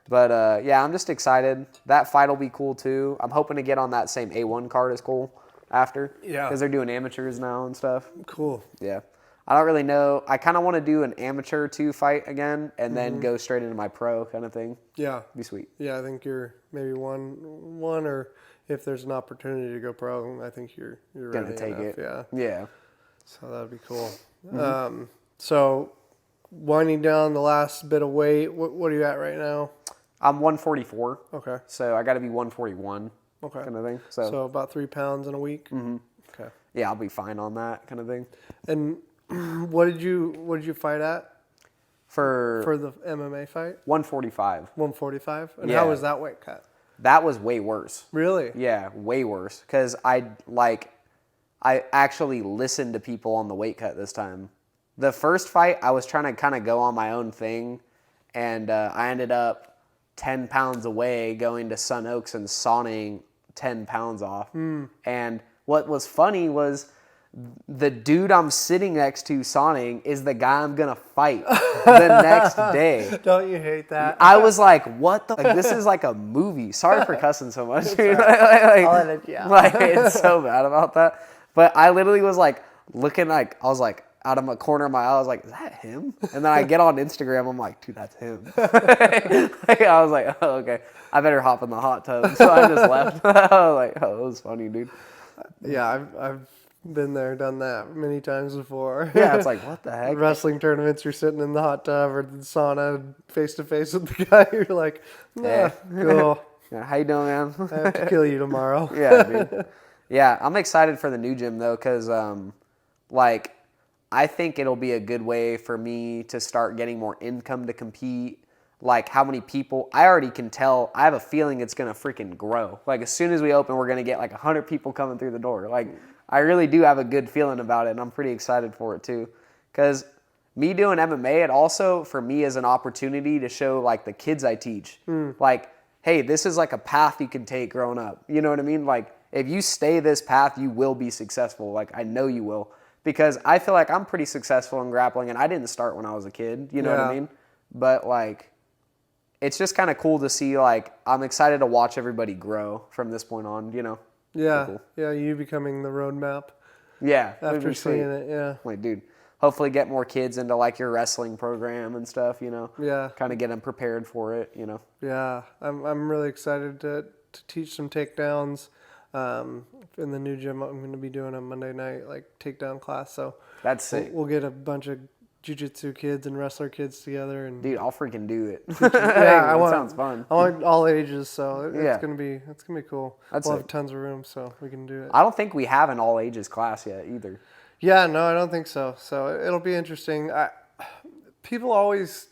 But, yeah, I'm just excited. That fight will be cool, too. I'm hoping to get on that same A1 card as Cole after. Yeah. Because they're doing amateurs now and stuff. Cool. Yeah. I don't really know. I kind of want to do an amateur 2 fight again and then go straight into my pro kind of thing. Yeah. Be sweet. Yeah, I think you're maybe one or if there's an opportunity to go pro, I think you're gonna take it. Yeah. Yeah. So that'd be cool. So winding down the last bit of weight, what are you at right now? I'm 144. Okay. So I got to be 141. Okay. Kind of thing. So about 3 pounds in a week. Okay. Yeah, I'll be fine on that kind of thing. And what did you fight at? For the MMA fight? 145. 145? And Yeah. how was that weight cut? That was way worse. Really? Yeah, way worse. Because I actually listened to people on the weight cut this time. The first fight, I was trying to kind of go on my own thing, and I ended up 10 pounds away going to Sun Oaks and sauning 10 pounds off. And what was funny was the dude I'm sitting next to sauning is the guy I'm going to fight the next day. Don't you hate that? I was like, what the? Like, this is like a movie. Sorry for cussing so much, dude. I'll edit you out. Like, it's so bad about that. But I literally was like looking like, I was like, out of a corner of my eye, I was like, is that him? And then I get on Instagram, I'm like, dude, that's him. Like, I was like, oh, okay. I better hop in the hot tub. So I just left. I was like, oh, that was funny, dude. Yeah, I've been there, done that many times before. Yeah, it's like, what the heck? Wrestling tournaments, you're sitting in the hot tub or the sauna face to face with the guy. You're like, nah, cool. Yeah, how you doing, man? I have to kill you tomorrow. Yeah, dude. Yeah, I'm excited for the new gym, though, because, like, I think it'll be a good way for me to start getting more income to compete. Like, how many people, I already can tell, I have a feeling it's going to freaking grow. Like, as soon as we open, we're going to get like 100 people coming through the door. Like, I really do have a good feeling about it, and I'm pretty excited for it, too. Because me doing MMA, it also, for me, is an opportunity to show, like, the kids I teach. Like, hey, this is like a path you can take growing up. You know what I mean? Like, if you stay this path, you will be successful. Like, I know you will. Because I feel like I'm pretty successful in grappling, and I didn't start when I was a kid. You know what I mean? But, like, it's just kind of cool to see, like, I'm excited to watch everybody grow from this point on, you know? Yeah. Cool. Yeah, you becoming the roadmap. Yeah. After seeing it, yeah. Like, dude, hopefully get more kids into, like, your wrestling program and stuff, you know? Yeah. Kind of get them prepared for it, you know? Yeah. I'm really excited to teach some takedowns. In the new gym, I'm going to be doing a Monday night like takedown class. So That's sick. we'll get a bunch of jiu-jitsu kids and wrestler kids together, and Dude, I'll freaking do it. yeah, It sounds fun. I want all ages, so Yeah. it's gonna be cool. That's we'll sick. have tons of room, so we can do it. I don't think we have an all ages class yet either. Yeah, no, I don't think so. So it'll be interesting. People always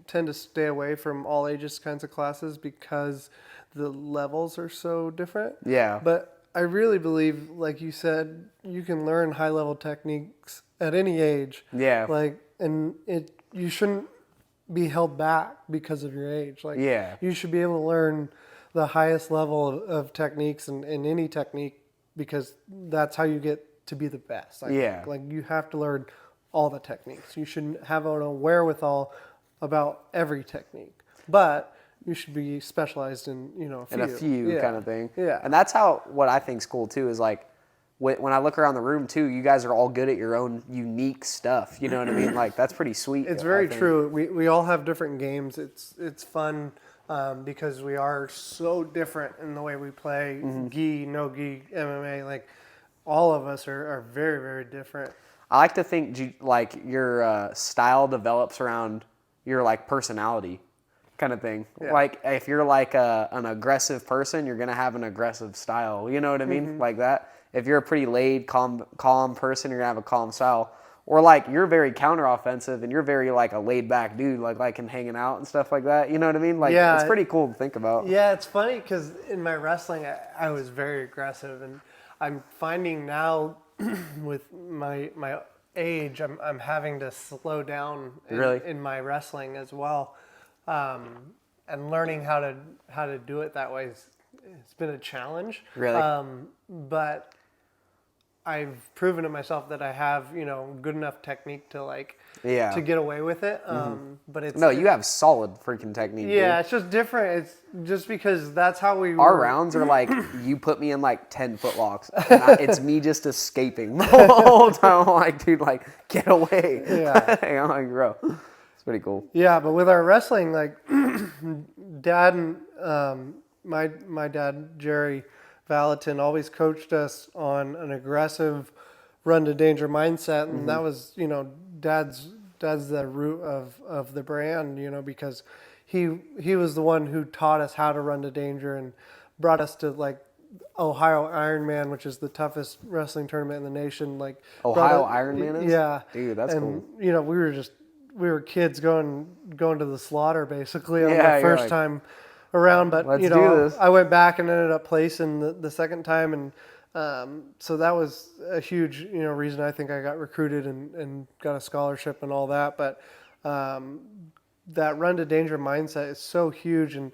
tend to stay away from all ages kinds of classes because the levels are so different. Yeah. But I really believe, like you said, you can learn high level techniques at any age. Yeah. Like, and you shouldn't be held back because of your age. Like, Yeah. you should be able to learn the highest level of techniques and any technique, because that's how you get to be the best. Yeah. Like, you have to learn all the techniques. You shouldn't have an wherewithal about every technique, but you should be specialized in, a few Yeah. kind of thing. Yeah. And that's how, what I think's cool too, is like, when I look around the room too, you guys are all good at your own unique stuff. You know what I mean? Like, that's pretgi sweet. It's very true. We all have different games. It's fun because we are so different in the way we play. Gi, no gi, MMA. Like, all of us are very, very different. I like to think like your style develops around your like personality kind of thing. Yeah. Like, if you're like an aggressive person, you're going to have an aggressive style. You know what I mean? Like that. If you're a pretty laid, calm person, you're going to have a calm style. Or like, you're very counter-offensive and you're very like a laid-back dude, like in hanging out and stuff like that. You know what I mean? Like, Yeah. it's pretty cool to think about. Yeah, it's funny because in my wrestling, I was very aggressive, and I'm finding now with my age, I'm having to slow down in my wrestling as well, and learning how to do it that way. It's been a challenge. Really? But I've proven to myself that I have, good enough technique to to get away with it. But it's No, you have solid freaking technique. Yeah, dude. it's just different. It's just because that's how we Our were. rounds are like, you put me in like 10-foot locks. And it's me just escaping the whole time. I'm like, dude, like, get away. Yeah. I'm like, bro, it's pretty cool. Yeah, but with our wrestling, like, Dad and my dad, Jerry Valentin, always coached us on an aggressive run to danger mindset, and that was, Dad's the root of the brand, because he was the one who taught us how to run to danger and brought us to like Ohio Ironman, which is the toughest wrestling tournament in the nation. Like, Ohio Ironman is? Yeah. Dude, that's cool. We were kids going to the slaughter basically on Yeah, the you're first like, time around, but let's do this. I went back and ended up placing the second time, and so that was a huge reason I think I got recruited and got a scholarship and all that. But that run to danger mindset is so huge, and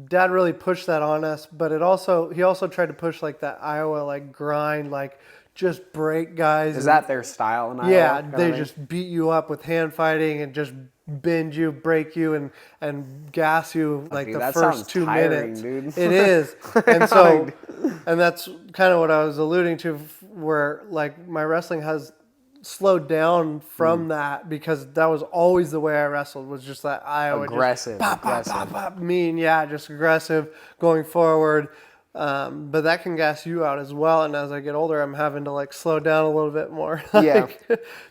Dad really pushed that on us. But he also tried to push like that Iowa like grind, like just break guys. Is that their style in Iowa? Yeah, kind they of thing? just beat you up with hand fighting and just bend you, break you, and gas you like Dude, the that first sounds 2 tiring, minutes. dude. It is, and so, and that's kind of what I was alluding to, where like my wrestling has slowed down from that, because that was always the way I wrestled, was just that Iowa Aggressive, just pop, mean, just aggressive, going forward. But that can gas you out as well. And as I get older, I'm having to like slow down a little bit more, Yeah.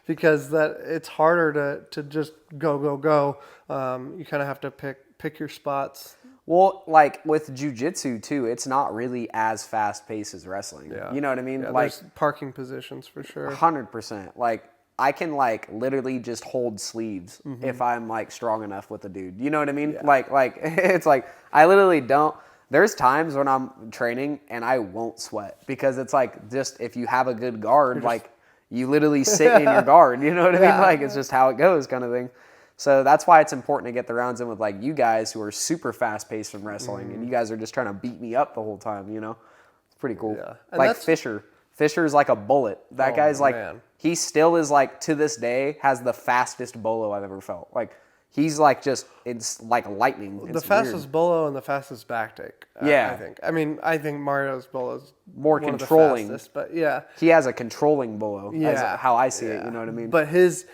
because it's harder to just go. You kind of have to pick your spots. Well, like with jiu-jitsu too, it's not really as fast-paced as wrestling. Yeah. You know what I mean? Yeah, like there's parking positions for sure. 100%. Like, I can like literally just hold sleeves if I'm like strong enough with a dude. You know what I mean? Yeah. Like it's like I literally don't. There's times when I'm training and I won't sweat, because it's like, just if you have a good guard, like you literally sit in your guard. You know what I mean? Like, it's just how it goes, kind of thing. So that's why it's important to get the rounds in with like you guys who are super fast paced from wrestling, and you guys are just trying to beat me up the whole time. It's pretty cool. Yeah. And Like that's- Fisher's like a bullet. That guy's like, man. he still is like, to this day, has the fastest bolo I've ever felt. Like, he's like it's like lightning. The fastest bolo and the fastest back take. Yeah. I think. I mean, I think Mario's bolo is More one controlling. of the fastest, but yeah. He has a controlling bolo. Yeah, How I see it. You know what I mean? But his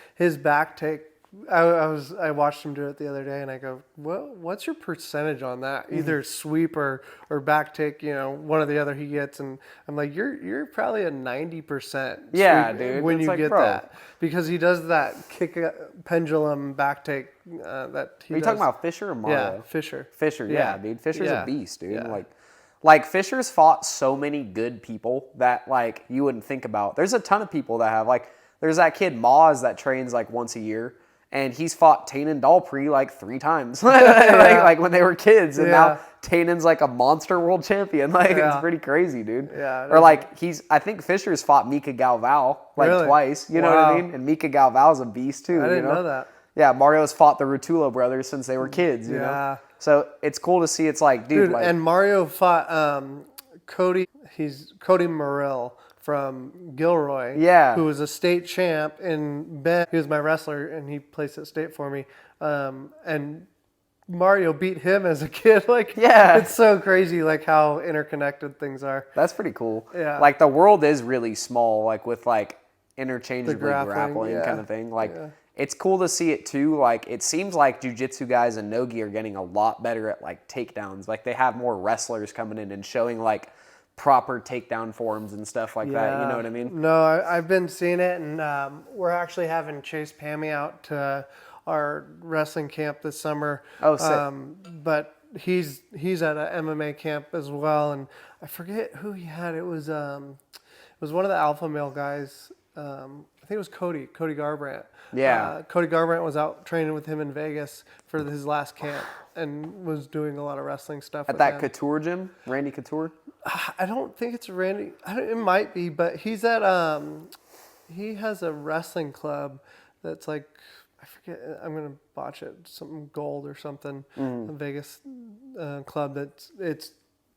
back take I watched him do it the other day, and I go, what's your percentage on that? Either sweep or back take, one or the other he gets, and I'm like, you're probably a 90%. Yeah, sweep dude. when It's you like, get bro. that, because he does that kick pendulum back take that he Are you does. talking about Fisher or Mario? Yeah, Fisher. Fisher, yeah, dude. Fisher's a Yeah. beast, dude. Yeah. Like Fisher's fought so many good people that like you wouldn't think about. There's a ton of people that have like. There's that kid Maz that trains like once a year, and he's fought Tannen Dahlpre like 3 times, like when they were kids, and now Tanen's like a monster world champion. Like it's pretty crazy, dude. Yeah. Or like I think Fisher's fought Mika Galvao like Really? twice. You know what I mean? And Mika Galvao's a beast too. I didn't know that. Yeah, Mario's fought the Rutulo brothers since they were kids. You know. So it's cool to see. It's like, dude, like, and Mario fought Cody. He's Cody Morrell from Gilroy, who was a state champ in Bend. He was my wrestler, and he placed at state for me. And Mario beat him as a kid. Like, it's so crazy, like how interconnected things are. That's pretty cool. Yeah, like the world is really small, like with like interchangeably grappling kind of thing. Like, it's cool to see it too. Like, it seems like jiu-jitsu guys and nogi are getting a lot better at like takedowns. Like, they have more wrestlers coming in and showing like proper takedown forms and stuff like that. You know what I mean? No, I've been seeing it, and we're actually having Chase Pammy out to our wrestling camp this summer. Oh, sick. But he's at an MMA camp as well, and I forget who he had. It was one of the alpha male guys. I think it was Cody Garbrandt. Yeah. Cody Garbrandt was out training with him in Vegas for his last camp and was doing a lot of wrestling stuff At that Couture gym, Randy Couture? I don't think it's Randy. It might be, but he's at he has a wrestling club that's like, I forget. I'm gonna botch it. Something Gold or something. A Vegas club it's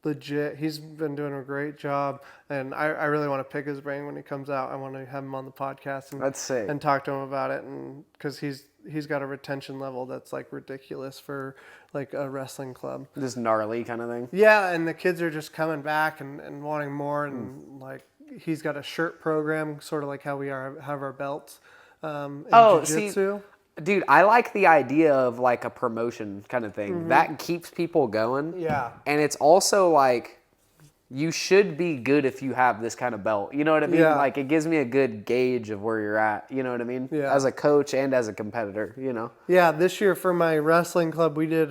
legit. He's been doing a great job, and I really want to pick his brain when he comes out. I want to have him on the podcast and That's sick. and talk to him about it, and because he's got a retention level that's like ridiculous for like a wrestling club. Just gnarly kind of thing. Yeah, and the kids are just coming back and wanting more, and like he's got a shirt program, sort of like how we have our belts. In jiu-jitsu. Dude, I like the idea of like a promotion kind of thing. That keeps people going. Yeah. And it's also like, you should be good if you have this kind of belt. You know what I mean? Yeah. Like, it gives me a good gauge of where you're at. You know what I mean? Yeah. As a coach and as a competitor, you know? Yeah, this year for my wrestling club, we did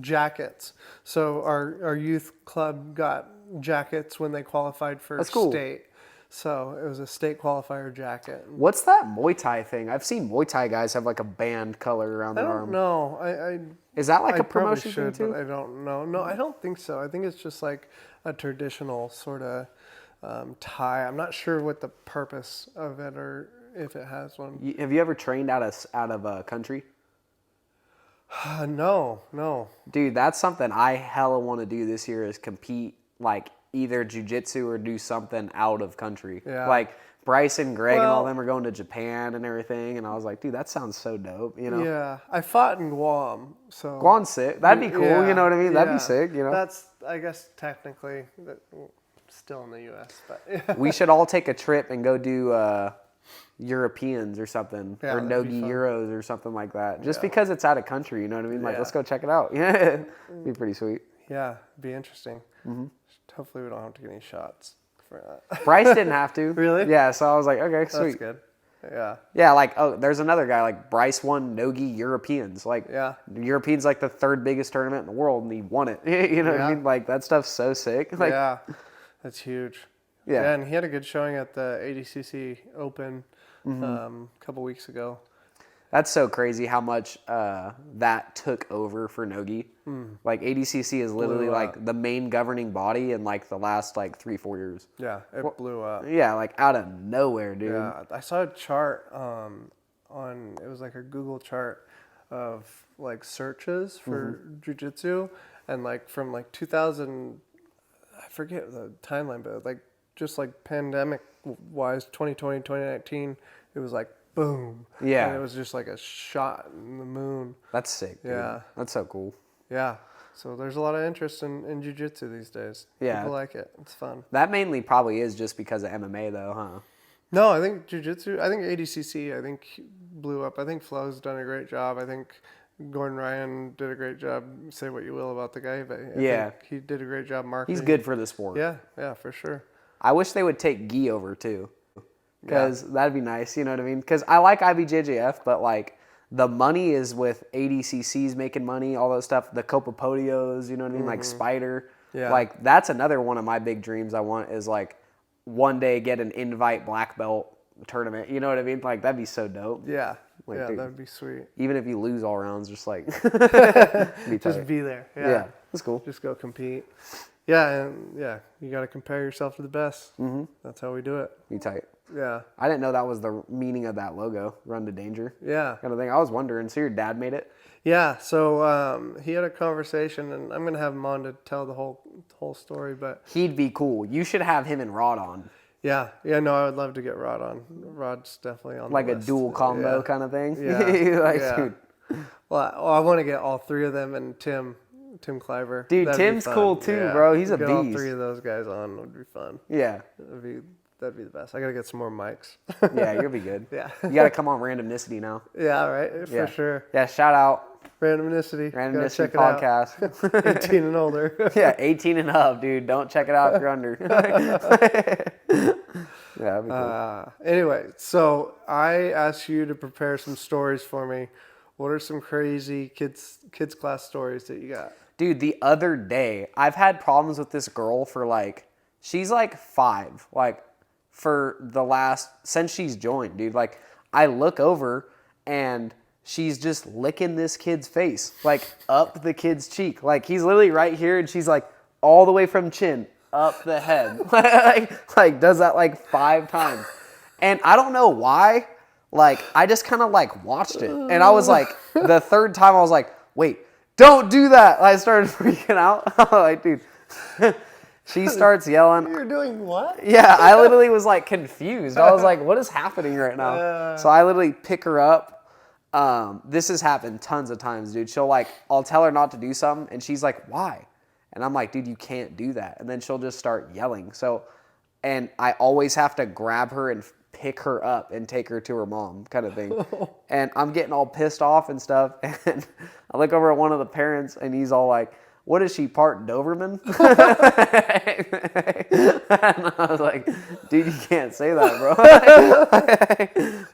jackets. So our youth club got jackets when they qualified for state. So it was a state qualifier jacket. What's that Muay Thai thing? I've seen Muay Thai guys have like a band color around their arm. I don't know. Is that like I a promotion should, thing too? but I don't know. No, I don't think so. I think it's just like a traditional sort of tie. I'm not sure what the purpose of it or if it has one. Have you ever trained out of a country? No. Dude, that's something I hella want to do this year, is compete like either jiu-jitsu or do something out of country. Yeah. Like Bryce and Greg and all them are going to Japan and everything, and I was like, dude, that sounds so dope, you know? Yeah, I fought in Guam, so Guam's sick. That'd be cool, you know what I mean? That'd be sick, you know? That's, I guess, technically still in the U.S., but yeah. We should all take a trip and go do Europeans or something, or Nogi Euros or something like that, just because it's out of country, you know what I mean? Like, let's go check it out. Yeah, it'd be pretty sweet. Yeah, it'd be interesting. Hopefully we don't have to get any shots for that. Bryce didn't have to. Really? Yeah, so I was like, okay, sweet. That's good. Yeah. Yeah, like, there's another guy, like, Bryce won Nogi Europeans. Like, Europeans, like, the 3rd biggest tournament in the world, and he won it. You know what I mean? Like, that stuff's so sick. Like, yeah, that's huge. Yeah, and he had a good showing at the ADCC Open a couple weeks ago. That's so crazy how much that took over for Nogi. Like, ADCC is literally like the main governing body in like the last like 3-4 years. Yeah, it blew up. Yeah, like out of nowhere, dude. Yeah, I saw a chart it was like a Google chart of like searches for jiu-jitsu, and like from like 2000, I forget the timeline, but like just like pandemic wise, 2020, 2019, it was like boom. Yeah. And it was just like a shot in the moon. That's sick, dude. Yeah. That's so cool. Yeah. So there's a lot of interest in jiu-jitsu these days. Yeah. People like it. It's fun. That mainly probably is just because of MMA though, huh? No, I think jiu-jitsu, I think ADCC, I think blew up. I think Flo's done a great job. I think Gordon Ryan did a great job. Say what you will about the guy, but I think he did a great job marketing. He's good for the sport. Yeah, for sure. I wish they would take Gi over too, because that'd be nice. You know what I mean? Because I like IBJJF, but like the money is with ADCCs making money, all those stuff. The Copa Podios, you know what I mean? Like Spider. Yeah. Like that's another one of my big dreams. I want is like one day get an invite black belt tournament. You know what I mean? Like that'd be so dope. Yeah. Like, yeah, dude, that'd be sweet. Even if you lose all rounds, just like Just be there. Yeah, that's cool. Just go compete. Yeah, and you got to compare yourself to the best. Mm-hmm. That's how we do it. Be tight. Yeah. I didn't know that was the meaning of that logo, Run to Danger. Yeah. Kind of thing. I was wondering. So your dad made it? Yeah. So he had a conversation, and I'm gonna have him on to tell the whole story. But He'd be cool. You should have him and Rod on. yeah. No, I would love to get Rod on. Rod's definitely on. Like the a list. dual combo kind of thing. Yeah. Like, yeah. dude. Well, I want to get all three of them and Tim Cliver. Dude, That'd be Tim's fun. cool too, Yeah. bro. He's a get beast. all three of those guys on would be fun. Yeah. That'd be the best. I gotta get some more mics. Yeah, you'll be good. Yeah. You got to come on Randomnicity now. Yeah, right. For sure. Yeah, shout out Randomnicity. Gotta Randomnicity check it podcast. out. 18 and older. Yeah, 18 and up, dude. Don't check it out if you're under. Yeah, that'd be cool. Anyway, so I asked you to prepare some stories for me. What are some crazy kids class stories that you got? Dude, the other day, I've had problems with this girl for like, she's like 5, like for the since she's joined, dude. Like, I look over and she's just licking this kid's face, like up the kid's cheek. Like, he's literally right here and she's like all the way from chin up the head. like does that like 5 times. And I don't know why. Like, I just kind of like watched it. And I was like, the third time I was like, wait, don't do that. I started freaking out. I'm like, dude. She starts yelling. You're doing what? Yeah, I literally was like confused. I was like, what is happening right now? So I literally pick her up. This has happened tons of times, dude. I'll tell her not to do something and she's like, why? And I'm like, dude, you can't do that. And then she'll just start yelling. And I always have to grab her and pick her up and take her to her mom kind of thing. And I'm getting all pissed off and stuff. And I look over at one of the parents and he's all like, what is she, part Doberman? And I was like, dude, you can't say that, bro.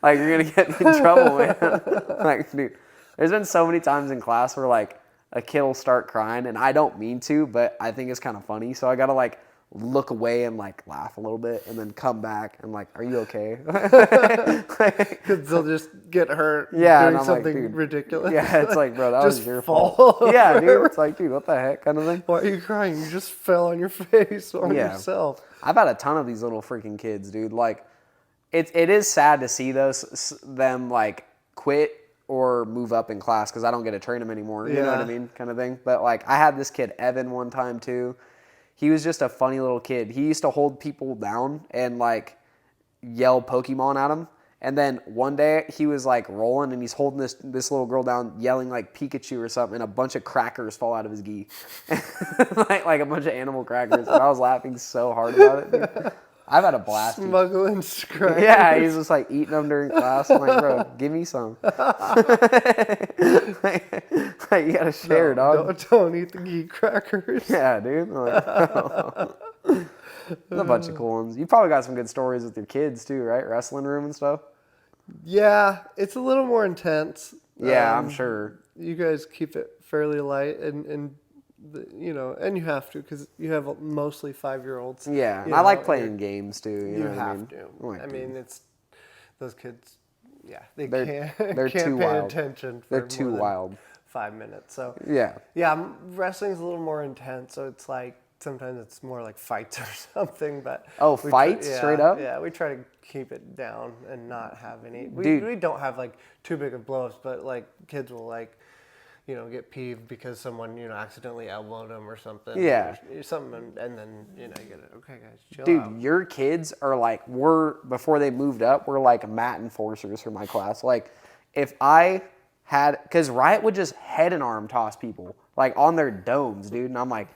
Like, you're going to get me in trouble, man. Like, dude, there's been so many times in class where, like, a kid will start crying, and I don't mean to, but I think it's kind of funny. So I got to, like, look away and, like, laugh a little bit and then come back and, like, are you okay? Because they'll just get hurt Yeah, doing and I'm like, something dude, ridiculous. Yeah, it's like, bro, that just was your fall fault. over. Yeah, dude, it's like, dude, what the heck kind of thing. Why are you crying? You just fell on your face on yourself. I've had a ton of these little freaking kids, dude. Like, it is sad to see them, like, quit or move up in class because I don't get to train them anymore. You know what I mean? Kind of thing. But, like, I had this kid, Evan, one time, too. He was just a funny little kid. He used to hold people down and, like, yell Pokemon at them. And then one day he was, like, rolling and he's holding this little girl down yelling, like, Pikachu or something, and a bunch of crackers fall out of his gi. like a bunch of animal crackers. And I was laughing so hard about it, dude. I've had a blast. Smuggling crackers. Yeah, he's just, like, eating them during class. I'm like, bro, give me some. Like, you gotta share, dog. Don't eat the geek crackers. Yeah, dude. Like, there's a bunch of cool ones. You probably got some good stories with your kids too, right? Wrestling room and stuff. Yeah, it's a little more intense. Yeah, I'm sure. You guys keep it fairly light, and you know, and you have to because you have mostly 5-year-olds. Yeah, and I like playing games too. You know what I mean? To. I mean, it's those kids. Yeah, they're can't too pay wild. attention. For They're too more than wild. 5 minutes. So yeah, wrestling's a little more intense. So it's like sometimes it's more like fights or something. But fights straight up. Yeah, we try to keep it down and not have any. We don't have like too big of blow-ups, but like kids will like, you know, get peeved because someone, you know, accidentally elbowed them or something. Yeah. Or something, and then, you know, you get it. Okay, guys, chill out. Dude, your kids are like, before they moved up, we're like mat enforcers for my class. Like, if I had, because Riot would just head and arm toss people, like on their domes, dude. And I'm like,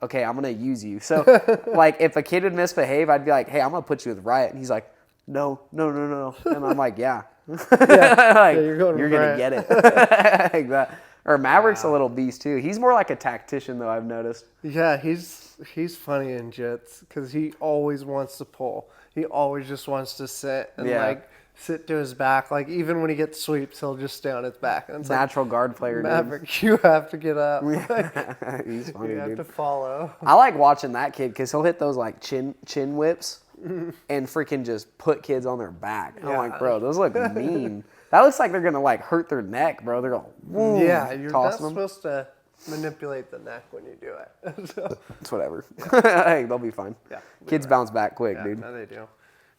okay, I'm going to use you. So, like, if a kid would misbehave, I'd be like, hey, I'm going to put you with Riot. And he's like, no. And I'm like, yeah. Yeah, Like, yeah, you're going you're right. gonna get it. Like that. Or Maverick's a little beast too. He's more like a tactician though, I've noticed. Yeah, he's funny in jits because he always wants to pull. He always just wants to sit and Yeah. like sit to his back. Like even when he gets sweeps, he'll just stay on his back. And it's Natural guard player, like, Maverick, you have to get up. dude. He's funny, You have dude. to follow. I like watching that kid because he'll hit those like chin whips and freaking just put kids on their back. I'm like, bro, those look mean. That looks like they're gonna like hurt their neck, bro. They're going, boom, Yeah, you're not tossing them. supposed to manipulate the neck when you do it. So, It's whatever. Hey, they'll be fine. yeah, Kids bounce back quick, yeah, dude. no, they do.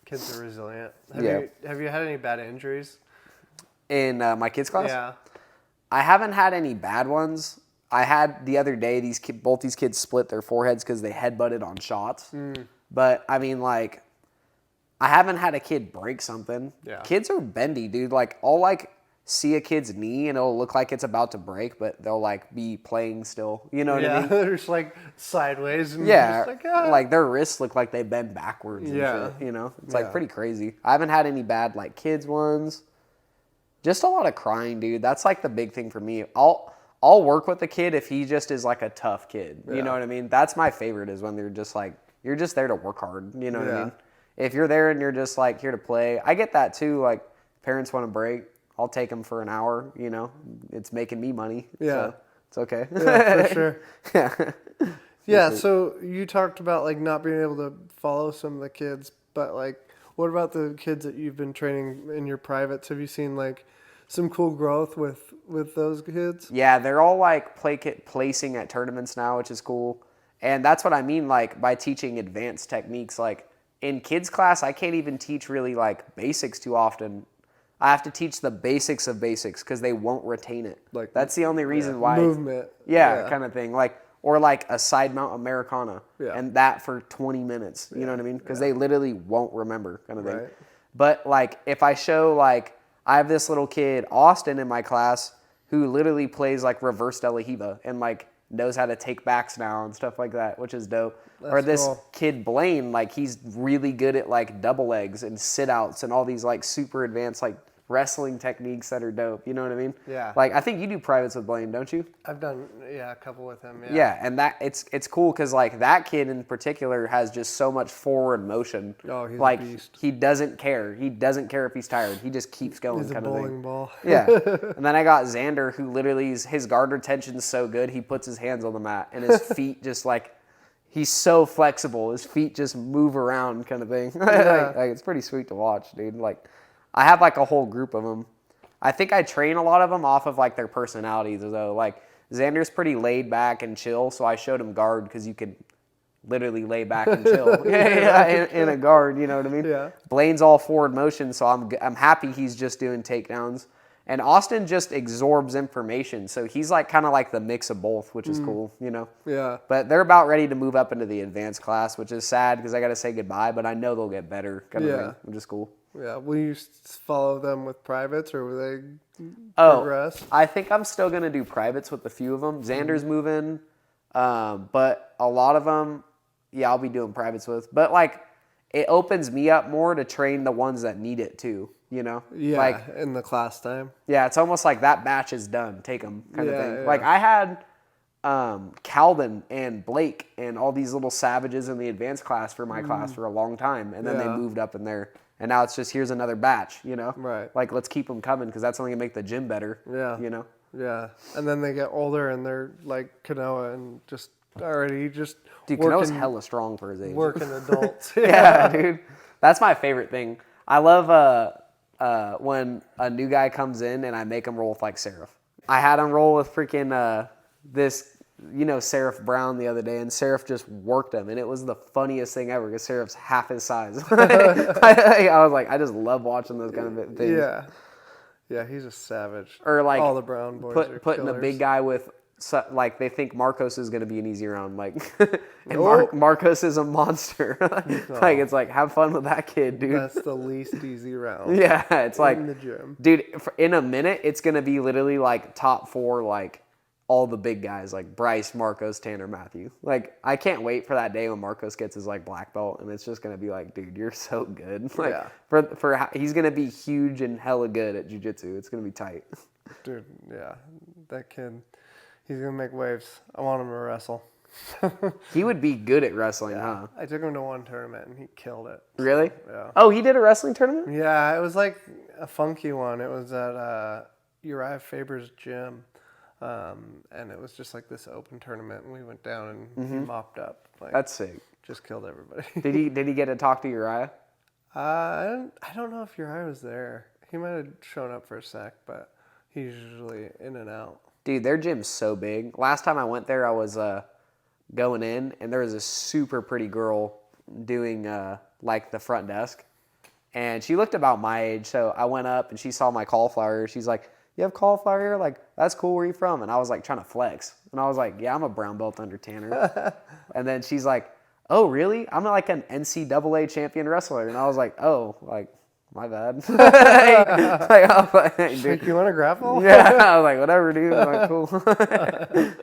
Kids are resilient. Yeah. Have you had any bad injuries? In my kids class, Yeah. I haven't had any bad ones. I had the other day both these kids split their foreheads because they headbutted on shots. But I mean, like, I haven't had a kid break something. Yeah. Kids are bendy, dude. Like, I'll like see a kid's knee and it'll look like it's about to break, but they'll like be playing still. You know what I mean? they're just like sideways. And Yeah, just like, like their wrists look like they bend backwards. And Yeah. shit, you know, it's Yeah. like pretty crazy. I haven't had any bad like kids ones. Just a lot of crying, dude. That's like the big thing for me. I'll work with the kid if he just is like a tough kid. You know what I mean? That's my favorite is when they're just like you're just there to work hard. You know what I mean? If you're there and you're just like here to play, I get that too. Like parents want to break, I'll take them for an hour. You know, it's making me money. Yeah. So it's okay. Yeah, for sure. Yeah. Yeah, so you talked about like not being able to follow some of the kids, but like what about the kids that you've been training in your privates? Have you seen like some cool growth with those kids? Yeah, they're all like placing at tournaments now, which is cool. And that's what I mean like by teaching advanced techniques. Like in kids class, I can't even teach really like basics too often. I have to teach the basics of basics because they won't retain it. Like that's the only reason why. Movement. Yeah, kind of thing. Like or like a side mount Americana, and that for 20 minutes. You know what I mean? Because they literally won't remember, kind of thing. Right. But like if I show like I have this little kid Austin in my class who literally plays like reverse De La Hiva and like knows how to take backs now and stuff like that, which is dope. Or this cool. kid Blaine, like he's really good at like double legs and sit outs and all these like super advanced like wrestling techniques that are dope. You know what I mean? Yeah. Like I think you do privates with Blaine, don't you? I've done a couple with him. Yeah. Yeah, and that it's cool because like that kid in particular has just so much forward motion. Oh, he's like a beast. he doesn't care. He doesn't care if he's tired. He just keeps going. He's a kind of bowling thing. ball. Yeah. And then I got Xander, who literally his guard retention's so good, he puts his hands on the mat and his feet just like he's so flexible. His feet just move around, kind of thing. Yeah. like it's pretty sweet to watch, dude. Like I have like a whole group of them. I think I train a lot of them off of like their personalities though. Like Xander's pretty laid back and chill, so I showed him guard because you could literally lay back and chill in a guard. You know what I mean? Yeah. Blaine's all forward motion, so I'm happy he's just doing takedowns. And Austin just absorbs information, so he's like kind of like the mix of both, which is cool. You know? Yeah. But they're about ready to move up into the advanced class, which is sad because I got to say goodbye. But I know they'll get better, kind of thing, which is cool. Yeah. Will you follow them with privates or will they progress? I think I'm still going to do privates with a few of them. Xander's moving, but a lot of them, I'll be doing privates with. But, like, it opens me up more to train the ones that need it, too, you know? Yeah, Like, in the class time. yeah, it's almost like that batch is done. Take them kind of thing. Yeah. Like, I had Calvin and Blake and all these little savages in the advanced class for my class for a long time. And then they moved up in there. And now it's just, here's another batch, you know? Right. Like, let's keep them coming because that's only going to make the gym better, you know? Yeah. And then they get older and they're like Kanoa and just already just Dude, Kanoa's hella strong for his age. working adults. Yeah, dude. That's my favorite thing. I love when a new guy comes in and I make him roll with, like, Seraph. I had him roll with freaking this... You know, Seraph Brown the other day, and Seraph just worked him, and it was the funniest thing ever because Seraph's half his size. I was like, I just love watching those kind of things. Yeah. Yeah, he's a savage. Or like all the Brown boys are putting killers. a big guy with, like they think Marcos is going to be an easy round, like, and Oh. Marcos is a monster. Like it's like have fun with that kid, dude. That's the least easy round. Yeah, it's like, in the gym. dude, in a minute it's going to be literally like top 4 like all the big guys like Bryce, Marcos, Tanner, Matthew. Like, I can't wait for that day when Marcos gets his like black belt, and it's just gonna be like, dude, you're so good. Like, he's gonna be huge and hella good at jiu-jitsu. It's gonna be tight. Dude, yeah, that kid, he's gonna make waves. I want him to wrestle. He would be good at wrestling, huh? I took him to one tournament and he killed it. Really? Yeah. Oh, he did a wrestling tournament? Yeah, it was like a funky one. It was at Uriah Faber's gym. And it was just like this open tournament, and we went down and he mopped up. Like, that's sick. Just killed everybody. Did he get to talk to Uriah? I don't know if Uriah was there. He might have shown up for a sec, but he's usually in and out. Dude, their gym's so big. Last time I went there, I was going in, and there was a super pretty girl doing like the front desk, and she looked about my age. So I went up, and she saw my cauliflower. She's like, "You have cauliflower here? Like, that's cool. Where are you from?" And I was like trying to flex, and I was like, "Yeah, I'm a brown belt under Tanner." And then she's like, "Oh, really? I'm like an NCAA champion wrestler." And I was like, "Oh, like, my bad." Dude, you want to grapple? Yeah, I was like, "Whatever, dude." I'm like, cool.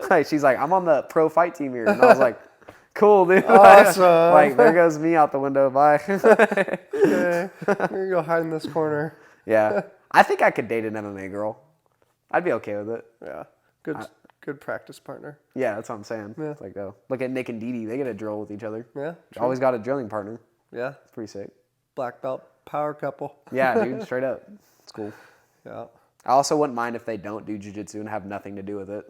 Like, she's like, "I'm on the pro fight team here," and I was like, "Cool, dude." Awesome. Like, there goes me out the window. Bye. Okay, I'm gonna go hide in this corner. Yeah, I think I could date an MMA girl. I'd be okay with it. Yeah, good practice partner. Yeah, that's what I'm saying. Yeah. It's like, look at Nick and Dee Dee. They get a drill with each other. Yeah, Always got a drilling partner. Yeah, It's pretty sick. black belt power couple. Yeah, dude, straight up. It's cool. Yeah. I also wouldn't mind if they don't do jiu-jitsu and have nothing to do with it.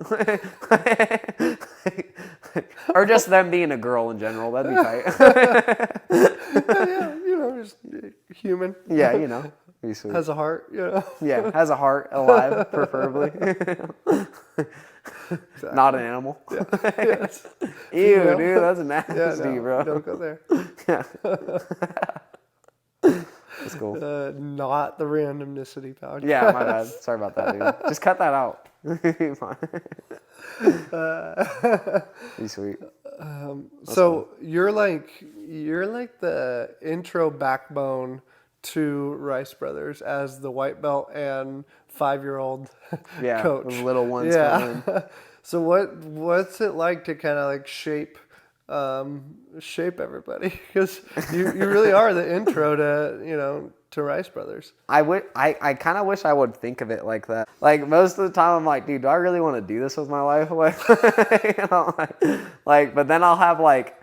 Or just them being a girl in general. That'd be tight. Yeah, just human. Yeah, be sweet. Has a heart, Yeah, has a heart, alive, preferably. Exactly. Not an animal. Yeah. Yes. Ew, Female. dude, that's nasty, No, bro. don't go there. Yeah. That's cool. Not the randomnicity podcast. Yeah, my bad. Sorry about that, dude. Just cut that out. Be sweet. So you're like the intro backbone to Rice Brothers as the white belt and 5-year-old Yeah, coach. those little ones coming in. So what's it like to kind of like shape everybody? Because you really are the intro to Rice Brothers. I kind of wish I would think of it like that. Like, most of the time I'm like, dude, do I really want to do this with my life? Like, but then I'll have like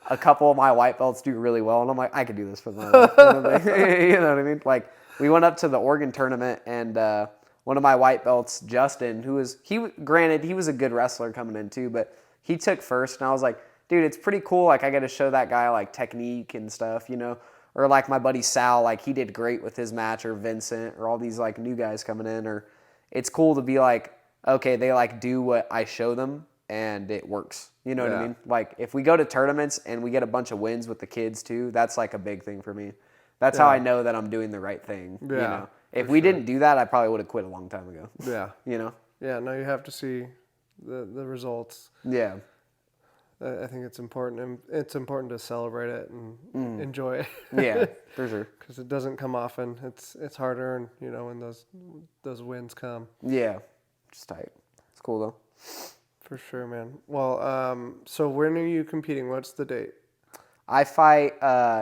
a couple of my white belts do really well, and I'm like, I could do this with my life. You know what I mean? Like, we went up to the Oregon tournament, and one of my white belts, Justin, granted, he was a good wrestler coming in too, but he took first, and I was like, dude, it's pretty cool. Like, I got to show that guy like technique and stuff, Or like my buddy Sal, like he did great with his match, or Vincent, or all these like new guys coming in. Or it's cool to be like, okay, they like do what I show them and it works. You know what I mean? Like, if we go to tournaments and we get a bunch of wins with the kids too, that's like a big thing for me. That's how I know that I'm doing the right thing. Yeah, If we didn't do that, I probably would have quit a long time ago. Yeah. Yeah, no, you have to see the results. Yeah. I think it's important, and it's important to celebrate it and enjoy it. Yeah, for sure. Because it doesn't come often. It's hard earned, when those wins come. Yeah, just tight. It's cool though. For sure, man. Well, so when are you competing? What's the date? I fight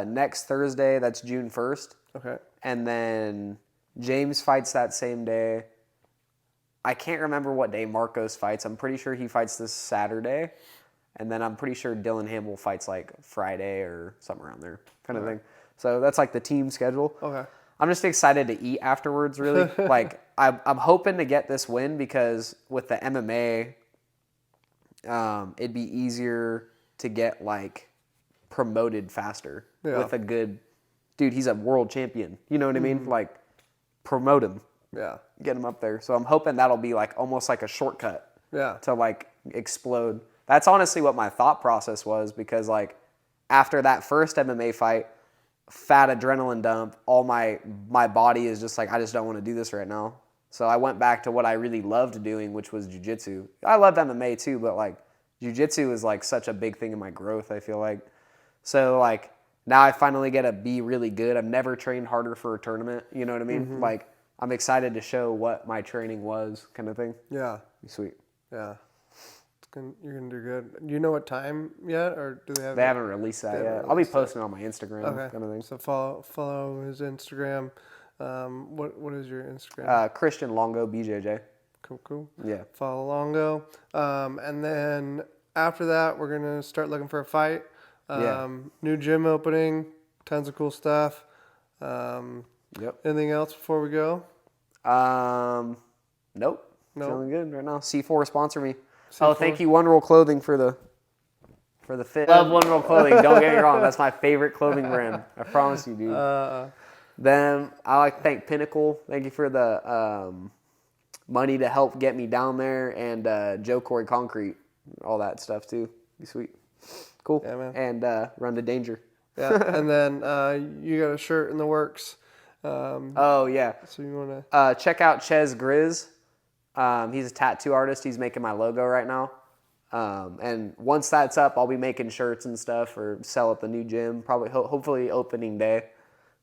next Thursday. That's June 1st. Okay. And then James fights that same day. I can't remember what day Marcos fights. I'm pretty sure he fights this Saturday. And then I'm pretty sure Dylan Hamble fights like Friday or something around there kind of thing. So that's like the team schedule. Okay. I'm just excited to eat afterwards, really. Like, I'm hoping to get this win because with the MMA, it'd be easier to get like promoted faster with a good dude. He's a world champion. You know what I mean? Like, promote him. Yeah. Get him up there. So I'm hoping that'll be like almost like a shortcut. Yeah. To like explode. That's honestly what my thought process was, because like after that first MMA fight, fat adrenaline dump, all my body is just like, I just don't want to do this right now. So I went back to what I really loved doing, which was jiu-jitsu. I loved MMA too, but like jiu-jitsu is like such a big thing in my growth, I feel like. So like now I finally get to be really good. I've never trained harder for a tournament, you know what I mean? Like, I'm excited to show what my training was, kind of thing. Yeah. Be sweet. Yeah. You're gonna do good. Do you know what time yet, or do they have? They haven't released that yet. I'll be posting on my Instagram, Okay. kind of thing. So follow his Instagram. What is your Instagram? Christian Longo, BJJ. Cool. Yeah. Follow Longo. And then after that, we're gonna start looking for a fight. New gym opening. Tons of cool stuff. Yep. Anything else before we go? Nope. Feeling good right now. C4 sponsor me. C4. Oh, thank you, One Roll Clothing for the fit. Love One Roll Clothing. Don't get me wrong. That's my favorite clothing brand. I promise you, dude. Then I like to thank Pinnacle. Thank you for the money to help get me down there, and Joe Corey Concrete, all that stuff too. Be sweet. Cool. Yeah, man. And Run to Danger. Yeah. And then you got a shirt in the works. Oh yeah. So you wanna check out Ches Grizz. He's a tattoo artist. He's making my logo right now. And once that's up, I'll be making shirts and stuff or sell at the new gym. Probably, hopefully opening day.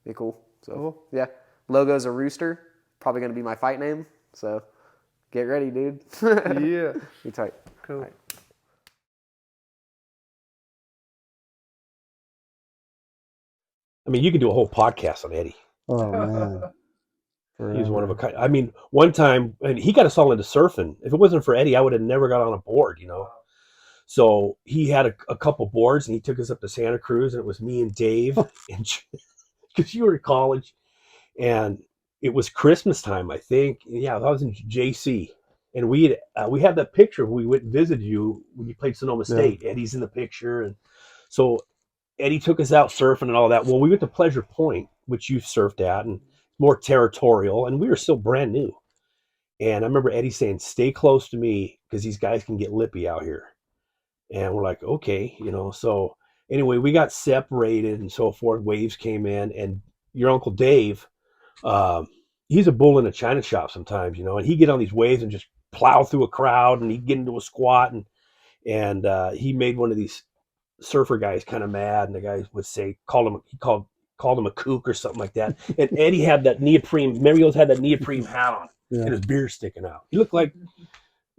Be cool. So Cool. yeah, logo's a rooster. Probably gonna be my fight name. So get ready, dude. Yeah. Be tight. Cool. Right. I mean, you could do a whole podcast on Eddie. Oh man, He's one of a kind. I mean, one time, and he got us all into surfing. If it wasn't for Eddie, I would have never got on a board, So he had a couple boards, and he took us up to Santa Cruz, and it was me and Dave, and because you were in college, and it was Christmas time, I think. Yeah, I was in JC, and we had that picture. We went and visited you when you played Sonoma State. Eddie's in the picture, and so Eddie took us out surfing and all that. Well, we went to Pleasure Point, which you surfed at, and more territorial, and we were still brand new. And I remember Eddie saying, "Stay close to me because these guys can get lippy out here." And we're like, okay, So anyway, we got separated and so forth. Waves came in, and your Uncle Dave, he's a bull in a china shop sometimes, and he'd get on these waves and just plow through a crowd, and he'd get into a squat, and he made one of these surfer guys kind of mad, and the guy would say, called him a kook or something like that. And Eddie had that neoprene, Mario's had that neoprene hat on, and his beard sticking out. He looked like,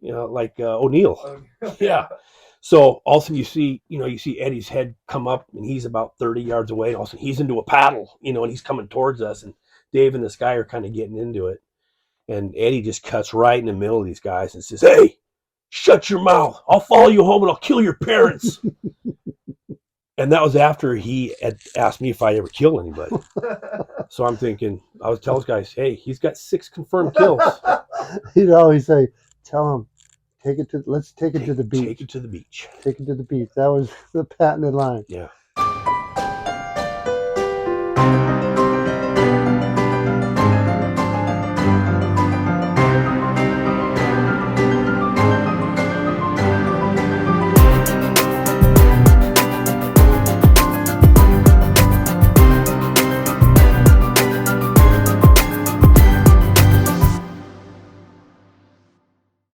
O'Neill. Yeah. So all of a sudden you see Eddie's head come up, and he's about 30 yards away, and all of a sudden he's into a paddle, and he's coming towards us, and Dave and this guy are kind of getting into it. And Eddie just cuts right in the middle of these guys and says, "Hey, shut your mouth. I'll follow you home and I'll kill your parents." And that was after he had asked me if I'd ever kill anybody. So I'm thinking, I was telling those guys, hey, he's got 6 confirmed kills. He'd always say, "Tell him, let's take it to the beach. Take it to the beach." Take it to the beach." That was the patented line. Yeah.